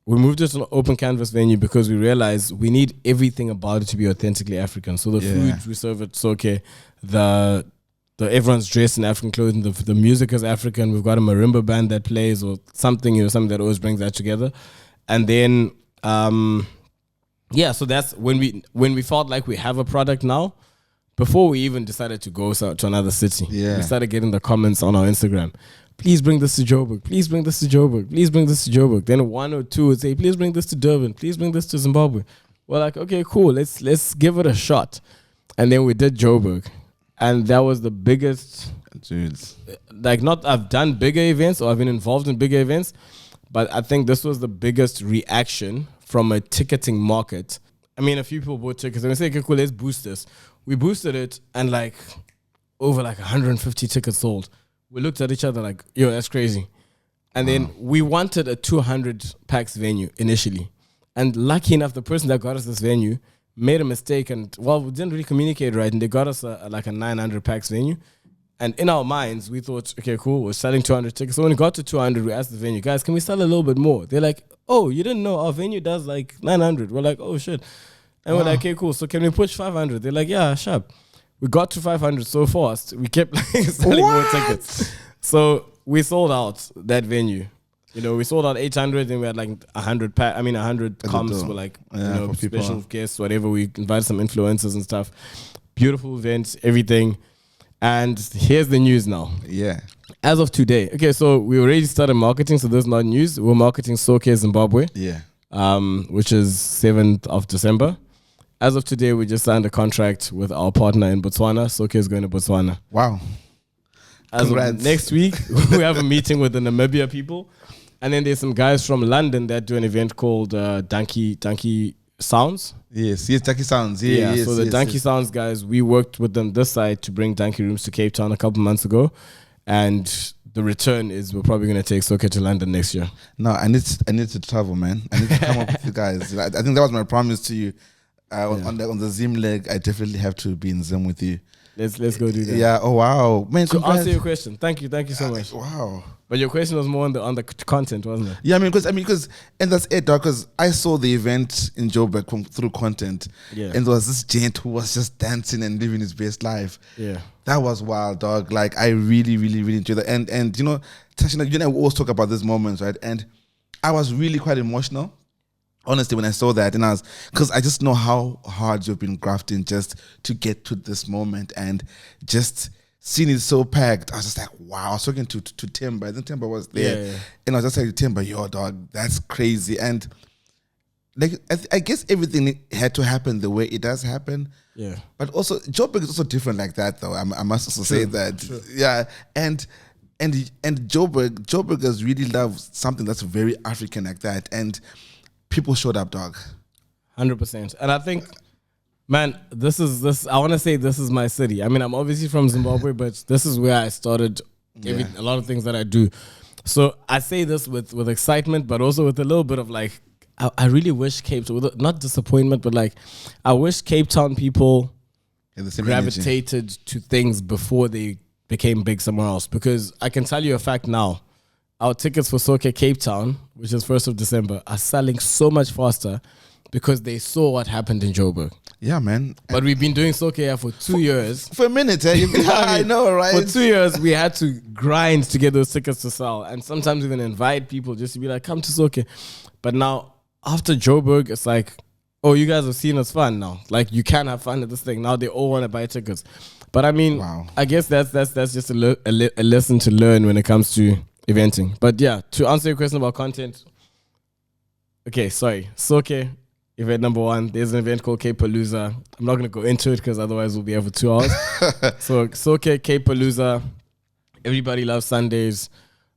we moved it to an open canvas venue because we realized we need everything about it to be authentically African. So the food we serve at Soke, the everyone's dressed in African clothing, the music is African. We've got a marimba band that plays or something, something that always brings that together. And then so that's when we felt like we have a product now. Before we even decided to go to another city, we started getting the comments on our Instagram. Please bring this to Joburg. Please bring this to Joburg. Please bring this to Joburg. Then one or two would say, please bring this to Durban. Please bring this to Zimbabwe. We're like, okay, cool. Let's give it a shot. And then we did Joburg. And that was the biggest, I've done bigger events or I've been involved in bigger events, but I think this was the biggest reaction from a ticketing market. I mean, a few people bought tickets and we said, okay, cool, let's boost this. We boosted it and over 150 tickets sold. We looked at each other like, yo, that's crazy. And then we wanted a 200 pax venue initially. And lucky enough, the person that got us this venue made a mistake and, we didn't really communicate right. And they got us a 900 pax venue. And in our minds, we thought, okay, cool, we're selling 200 tickets. So when we got to 200, we asked the venue, guys, can we sell a little bit more? They're like, oh, you didn't know our venue does 900. We're like, oh, shit. And we're like, okay, cool. So can we push 500? They're like, yeah, sharp. We got to 500 so fast. We kept selling more tickets. So we sold out that venue. We sold out 800 and we had 100 comms for special guests, whatever. We invited some influencers and stuff. Beautiful events, everything. And here's the news now. Yeah. As of today. Okay, so we already started marketing, so this is not news. We're marketing Soke Zimbabwe. Yeah. Which is 7th of December. As of today, we just signed a contract with our partner in Botswana. Soke is going to Botswana. Wow. As of next week, we have a meeting with the Namibia people. And then there's some guys from London that do an event called Donkey Sounds. Yes, Donkey Sounds. So the Donkey Sounds guys, we worked with them this side to bring Donkey Rooms to Cape Town a couple months ago. And the return is we're probably going to take Soke to London next year. No, I need to travel, man. I need to come up with you guys. I think that was my promise to you. On the Zim leg, I definitely have to be in Zim with you. Let's go do that. Yeah. Oh wow, man. To answer your question, thank you so much. Wow. But your question was more on the content, wasn't it? Yeah, because and that's it, dog. Because I saw the event in Joburg through content, and there was this gent who was just dancing and living his best life. Yeah, that was wild, dog. I really, really, really enjoyed that. And Tashinga, we always talk about these moments, right? And I was really quite emotional. Honestly, when I saw that, and because I just know how hard you've been grafting just to get to this moment, and just seeing it so packed, I was just like, wow. I was talking to Timber. I think Timber was there, and I was just like, Timber, yo, dog, that's crazy. And I guess everything had to happen the way it does happen. Yeah. But also, Joburg is also different like that, though. I must also say that. True. Yeah, and Joburg has really loved something that's very African like that, and people showed up, dog. 100%. And I think, man, I want to say this is my city. I mean, I'm obviously from Zimbabwe, but this is where I started a lot of things that I do. So I say this with excitement, but also with a little bit of I really wish Cape Town, not disappointment, but I wish Cape Town people gravitated to things before they became big somewhere else. Because I can tell you a fact now, our tickets for Curator Cape Town, which is 1st of December, are selling so much faster because they saw what happened in Joburg. Yeah, man. But we've been doing Curator for 2 years. For a minute, eh? I know, right? For 2 years, we had to grind to get those tickets to sell, and sometimes even invite people just to be like, come to Curator. But now, after Joburg, it's like, oh, you guys have seen us fun now. Like, you can have fun at this thing. Now they all want to buy tickets. But I mean, I guess that's just a lesson to learn when it comes to eventing. But yeah, to answer your question about content, okay, sorry. Soke, event number 1, there's an event called Cape Palooza. I'm not going to go into it because otherwise we'll be here for 2 hours. So Soke, Cape Palooza, Everybody Loves Sundays.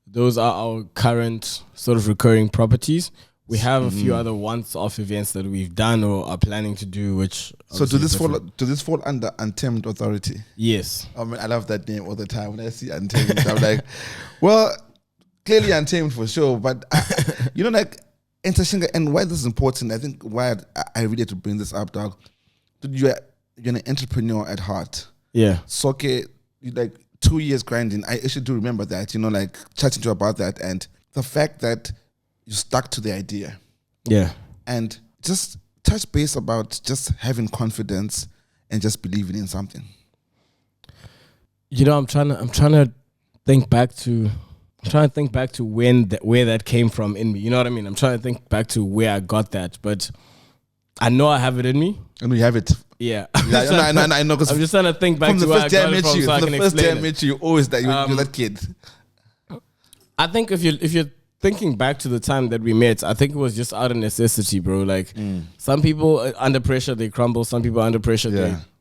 Those are our current sort of recurring properties. We have a few other once-off events that we've done or are planning to do, which... So do this fall under Untamed Authority? Yes. I mean, I love that name all the time. When I see Untamed, I'm like, well, clearly Untamed for sure. But, you know, like, in Tashinga, and why this is important, I think why I really had to bring this up, dog. You're an entrepreneur at heart. Yeah. Soke, like 2 years grinding. I actually do remember that, you know, like chatting to you about that. And the fact that you stuck to the idea. Yeah. And just touch base about just having confidence and just believing in something. You know, I'm trying to think back to where that came from in me. You know what I mean? I'm trying to think back to where I got that, but I know I have it in me. I know you have it. Yeah. I know. I'm just trying to think back to where I got it from so I can explain it. The first day I met you, always that you're that kid. I think if you're thinking back to the time that we met, I think it was just out of necessity, bro. Like some people under pressure they crumble, some people under pressure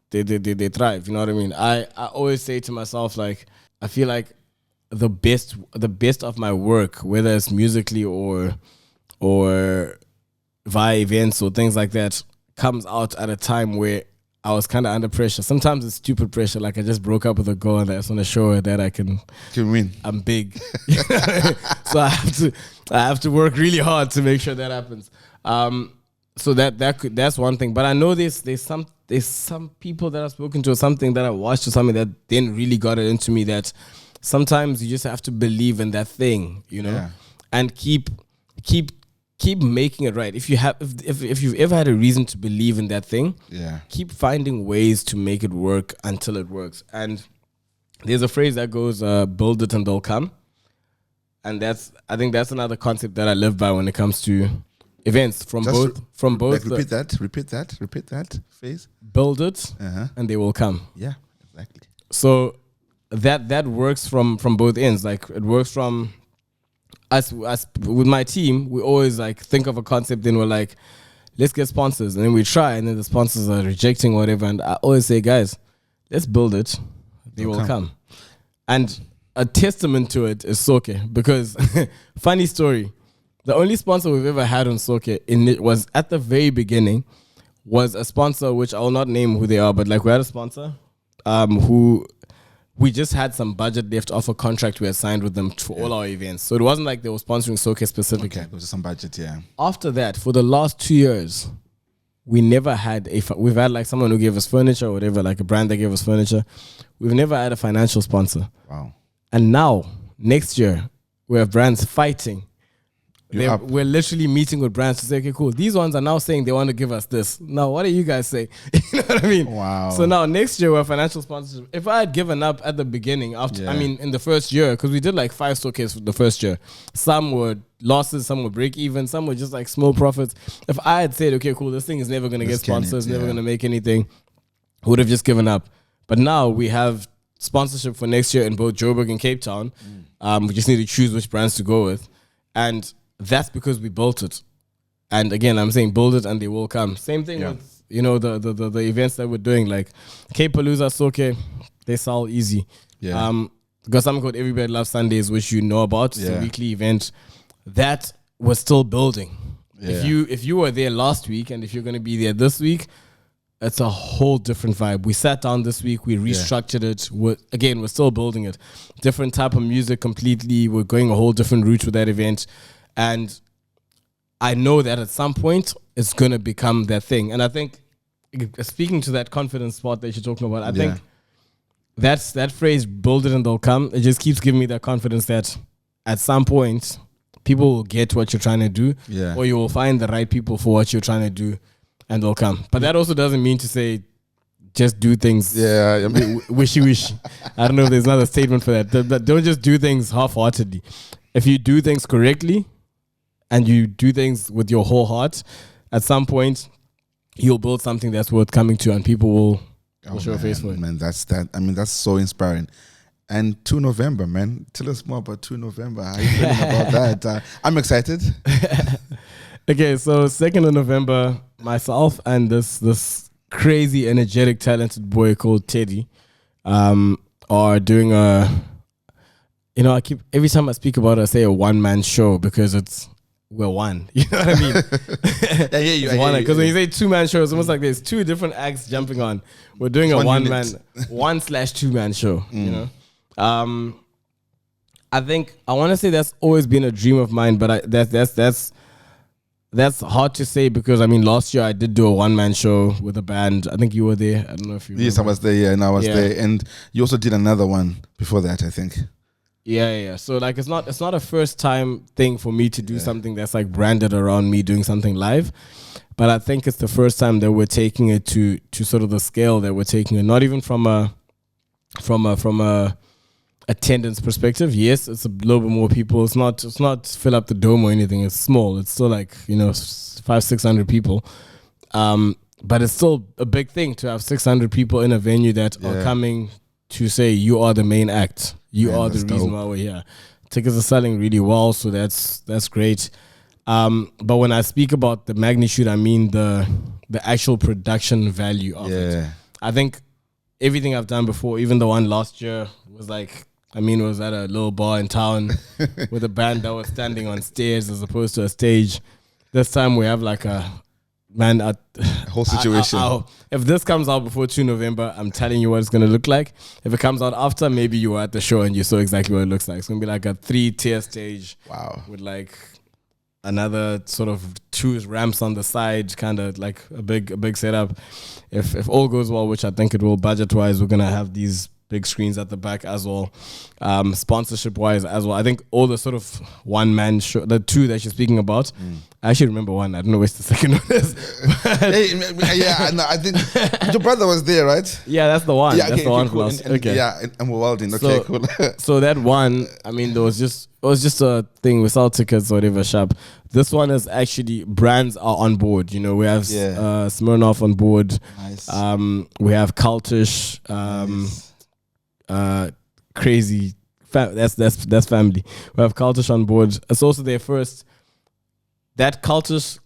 they thrive. You know what I mean? I always say to myself, like, I feel like the best of my work, whether it's musically or via events or things like that, comes out at a time where I was kind of under pressure. Sometimes it's stupid pressure, like I just broke up with a girl and I just want to show her that I can win. I'm big. So I have to work really hard to make sure that happens. So that's one thing. But I know there's some people that I've spoken to or something that I watched or something that didn't really got it into me, that sometimes you just have to believe in that thing, you know, and keep making it right. If you've ever had a reason to believe in that thing, keep finding ways to make it work until it works. And there's a phrase that goes, build it and they'll come. And I think that's another concept that I live by when it comes to events from both. Like repeat that phrase. Build it and they will come. Yeah, exactly. So that works from both ends. Like it works from us with my team. We always like think of a concept, then we're like, let's get sponsors, and then we try, and then the sponsors are rejecting whatever. And I always say, guys, let's build it. They will come. And a testament to it is Soke, because funny story, the only sponsor we've ever had on Soke was at the very beginning was a sponsor which I will not name who they are, but like we had a sponsor who we just had some budget left off a contract we had signed with them for all our events. So it wasn't like they were sponsoring Soke specifically. Okay, it was just some budget, yeah. After that, for the last 2 years, we never had we've had like someone who gave us furniture or whatever, like a brand that gave us furniture. We've never had a financial sponsor. Wow. And now, next year, we have brands fighting. We're literally meeting with brands to say, okay, cool. These ones are now saying they want to give us this. Now, what do you guys say? You know what I mean? Wow. So now next year, we're financial sponsorship. If I had given up at the beginning, in the first year, because we did like 5 showcases the first year. Some were losses, some were break even, some were just like small profits. If I had said, okay, cool, this thing is never going to get sponsors, never going to make anything, I would have just given up. But now we have sponsorship for next year in both Joburg and Cape Town. We just need to choose which brands to go with. And that's because we built it. And again, I'm saying build it and they will come. Same thing with, you know, the events that we're doing, like Cape Palooza, Soke, they sell easy. Yeah. Got something called Everybody Loves Sundays, which you know about. It's a weekly event that we're still building. Yeah. If you were there last week and if you're going to be there this week, it's a whole different vibe. We sat down this week, we restructured it. We're still building it. Different type of music completely. We're going a whole different route with that event. And I know that at some point it's going to become that thing. And I think, speaking to that confidence spot that you're talking about, I think that's that phrase, build it and they'll come. It just keeps giving me that confidence that at some point, people will get what you're trying to do, Yeah. or you will find the right people for what you're trying to do, and they'll come. But that also doesn't mean to say just do things Yeah, I mean, wishy-wishy. I don't know if there's another statement for that. But don't just do things half-heartedly. If you do things correctly and you do things with your whole heart, at some point you'll build something that's worth coming to, and people will show a face for it. Man, that's that. I mean, that's so inspiring. And 2 November, man. Tell us more about 2 November. How are you feeling about that? I'm excited. Okay, so 2nd of November, myself and this crazy, energetic, talented boy called Teddy are doing I keep, every time I speak about it, I say a one-man show because we're one. You know what I mean? I hear you. Because when you say two-man show, it's almost like there's two different acts jumping on. We're doing a one-man, 1/2-man show, you know? I think, I want to say that's always been a dream of mine, but that's hard to say because, I mean, last year I did do a one-man show with a band. I think you were there. I don't know if you Yes, I was there, yeah, and I was there. And you also did another one before that, I think. Yeah. So, like, it's not a first-time thing for me to do something that's, like, branded around me doing something live. But I think it's the first time that we're taking it to sort of the scale that we're taking it. Not even from a attendance perspective. Yes, it's a little bit more people. It's not fill up the dome or anything. It's small. It's still like 500-600 people. But it's still a big thing to have 600 people in a venue that are coming to say you are the main act. You are the reason why we're here. Tickets are selling really well, so that's great. But when I speak about the magnitude, I mean the actual production value of it. I think everything I've done before, even the one last year, was like, was at a little bar in town with a band that was standing on stairs as opposed to a stage. This time we have like a whole situation. If this comes out before 2 November, I'm telling you what it's going to look like. If it comes out after, maybe you were at the show and you saw exactly what it looks like. It's going to be like a 3-tier stage. Wow. With like another sort of 2 ramps on the side, kind of like a big setup. If all goes well, which I think it will, budget-wise, we're going to have these big screens at the back as well. Sponsorship-wise as well. I think all the sort of one-man show, the 2 that you're speaking about, I actually remember one. I don't know which the second one is. I think your brother was there, right? Yeah, that's the one. Yeah, that's the one. Cool. Okay. Yeah, and we're welding. Okay, cool. So that one, it was just a thing. We sell tickets or whatever shop. This one is actually brands are on board. You know, we have Smirnoff on board. Nice. We have Cultish. Crazy. That's family. We have Cultish on board. It's also their first. That Cultish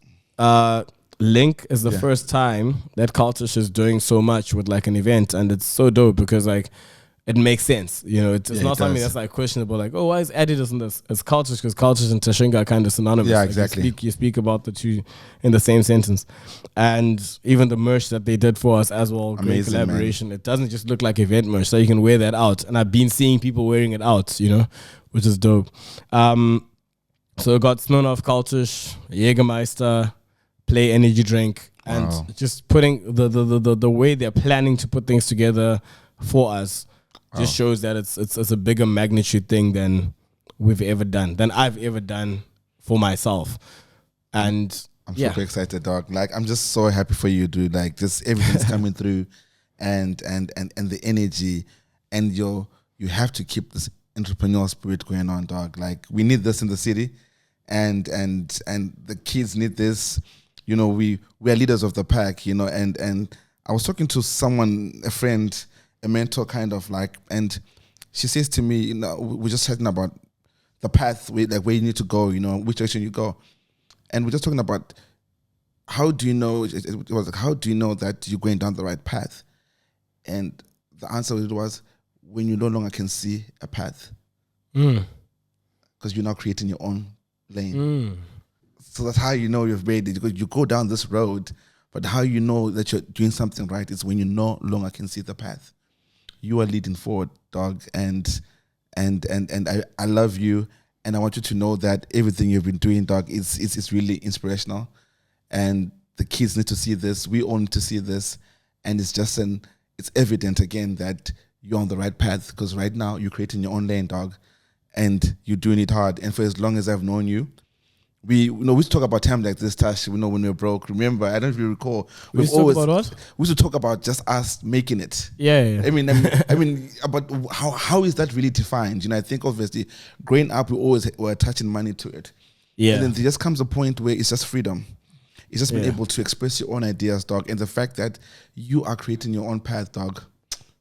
link is the first time that Cultish is doing so much with like an event, and it's so dope because like it makes sense. You know, it's not something that's like questionable. Like, oh, why is Adidas in this? It's Cultish because Cultish and Tashinga are kind of synonymous. Yeah, like exactly. You speak about the two in the same sentence, and even the merch that they did for us as well. Great collaboration. Man. It doesn't just look like event merch, so you can wear that out. And I've been seeing people wearing it out. You know, which is dope. So we got Smirnoff, Cultish, Jägermeister, Play Energy Drink, and just putting the way they're planning to put things together for us just shows that it's a bigger magnitude thing than I've ever done for myself. And I'm super excited, dog. Like, I'm just so happy for you, dude. Like, just everything's coming through, and the energy, and you have to keep this entrepreneurial spirit going on, dog. Like, we need this in the city. And the kids need this. You know, we are leaders of the pack, you know, and I was talking to someone, a friend, a mentor kind of like, and she says to me, you know, we're just talking about the path, where you need to go, you know, which direction you go. And we're just talking about how do you know, it was like, how do you know that you're going down the right path? And the answer was when you no longer can see a path. Because you're now creating your own lane. So that's how you know you've made it. Because you go down this road, but how you know that you're doing something right is when you no longer can see the path. You are leading forward, dog, and I love you, and I want you to know that everything you've been doing, dog, is really inspirational, and the kids need to see this. We all need to see this, and it's evident again that you're on the right path because right now you're creating your own lane, dog. and you're doing it hard. And for as long as I've known you, we used to talk about time like this, Tash. When we were broke. Remember, I don't really recall. We used to talk about what? We used to talk about just us making it. Yeah. I mean, about how is that really defined? I think obviously, growing up, we always were attaching money to it. Yeah. And then there just comes a point where it's just freedom. It's just being able to express your own ideas, dog, and the fact that you are creating your own path, dog.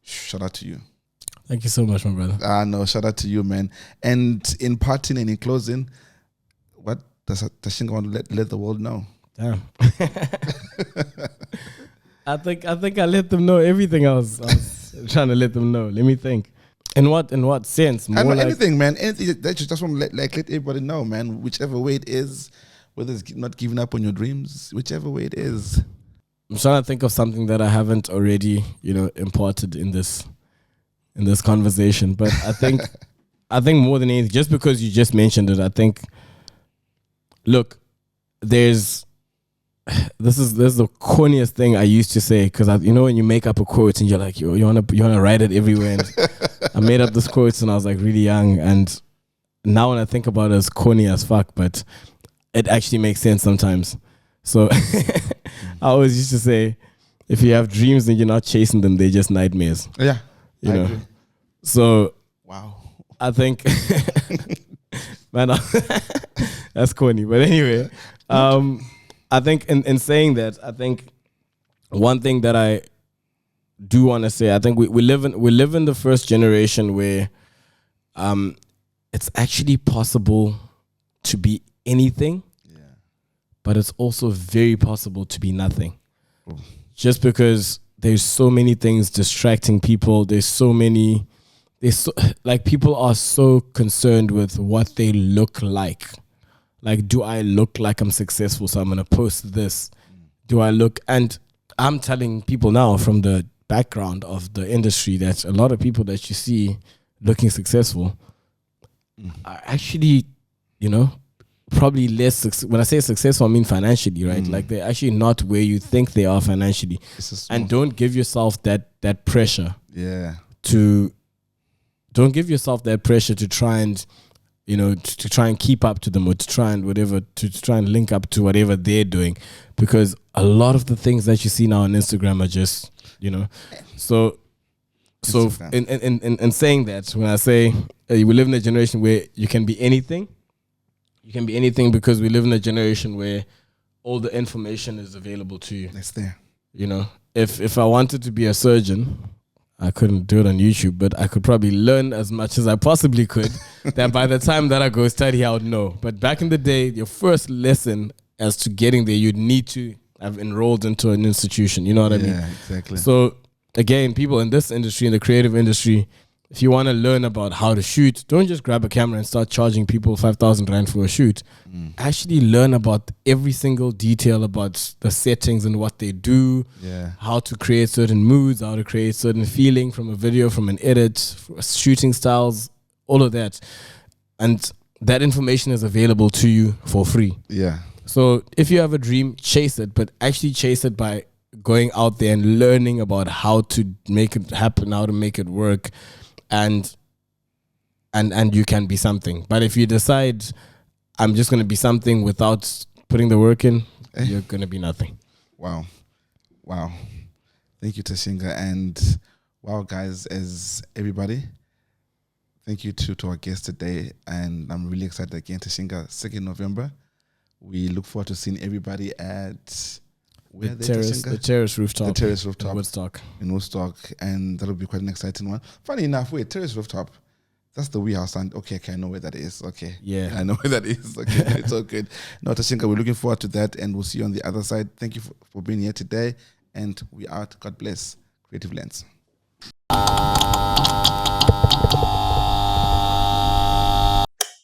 Shout out to you. Thank you so much, my brother. No, shout out to you, man. And in parting and in closing, what does Tashinga want to let the world know? Damn. I think I let them know everything I was trying to let them know. Let me think. In what sense? More like anything, man. Anything that you just want to let everybody know, man. Whichever way it is, whether it's not giving up on your dreams, whichever way it is. I'm trying to think of something that I haven't already, imparted in this conversation. But I think more than anything, just because you just mentioned it, I think, look, there's the corniest thing I used to say, because when you make up a quote and you're like, you wanna write it everywhere. And I made up this quotes when I was like really young, and now when I think about it, it's corny as fuck, but it actually makes sense sometimes. So I always used to say, if you have dreams and you're not chasing them, they're just nightmares. Yeah, I agree. So wow, I think, man, that's corny. But anyway, I think in saying that, I think one thing that I do want to say, I think we live in the first generation where it's actually possible to be anything, but it's also very possible to be nothing. Just because there's so many things distracting people, people are so concerned with what they look like. Like, do I look like I'm successful, so I'm going to post this? Do I look... And I'm telling people now from the background of the industry that a lot of people that you see looking successful are actually, probably less... When I say successful, I mean financially, right? Like, they're actually not where you think they are financially. And don't give yourself that pressure. Yeah. Don't give yourself that pressure to try and... to try and keep up to them, or to try and link up to whatever they're doing, because a lot of the things that you see now on Instagram are just, so in saying that, when I say we live in a generation where you can be anything because we live in a generation where all the information is available to you. It's there. If I wanted to be a surgeon, I couldn't do it on YouTube, but I could probably learn as much as I possibly could that by the time that I go study, I would know. But back in the day, your first lesson as to getting there, you'd need to have enrolled into an institution. You know what I mean? Yeah, exactly. So again, people in this industry, in the creative industry, if you want to learn about how to shoot, don't just grab a camera and start charging people 5,000 Rand for a shoot. Actually learn about every single detail about the settings and what they do, how to create certain moods, how to create certain feeling from a video, from an edit, shooting styles, all of that. And that information is available to you for free. Yeah. So if you have a dream, chase it, but actually chase it by going out there and learning about how to make it happen, how to make it work. And you can be something. But if you decide I'm just going to be something without putting the work in, you're going to be nothing. Wow. Thank you, Tashinga. And wow, guys, as everybody, thank you to our guest today. And I'm really excited again, Tashinga, 2nd November. We look forward to seeing everybody at... The terrace rooftop. The terrace rooftop. In Woodstock. And that'll be quite an exciting one. Funny enough, terrace rooftop. That's the wee house. And okay, I know where that is. Okay. Yeah. I know where that is. Okay. It's all good. No, Tashinga, we're looking forward to that. And we'll see you on the other side. Thank you for being here today. And we out. God bless. Creative Lens.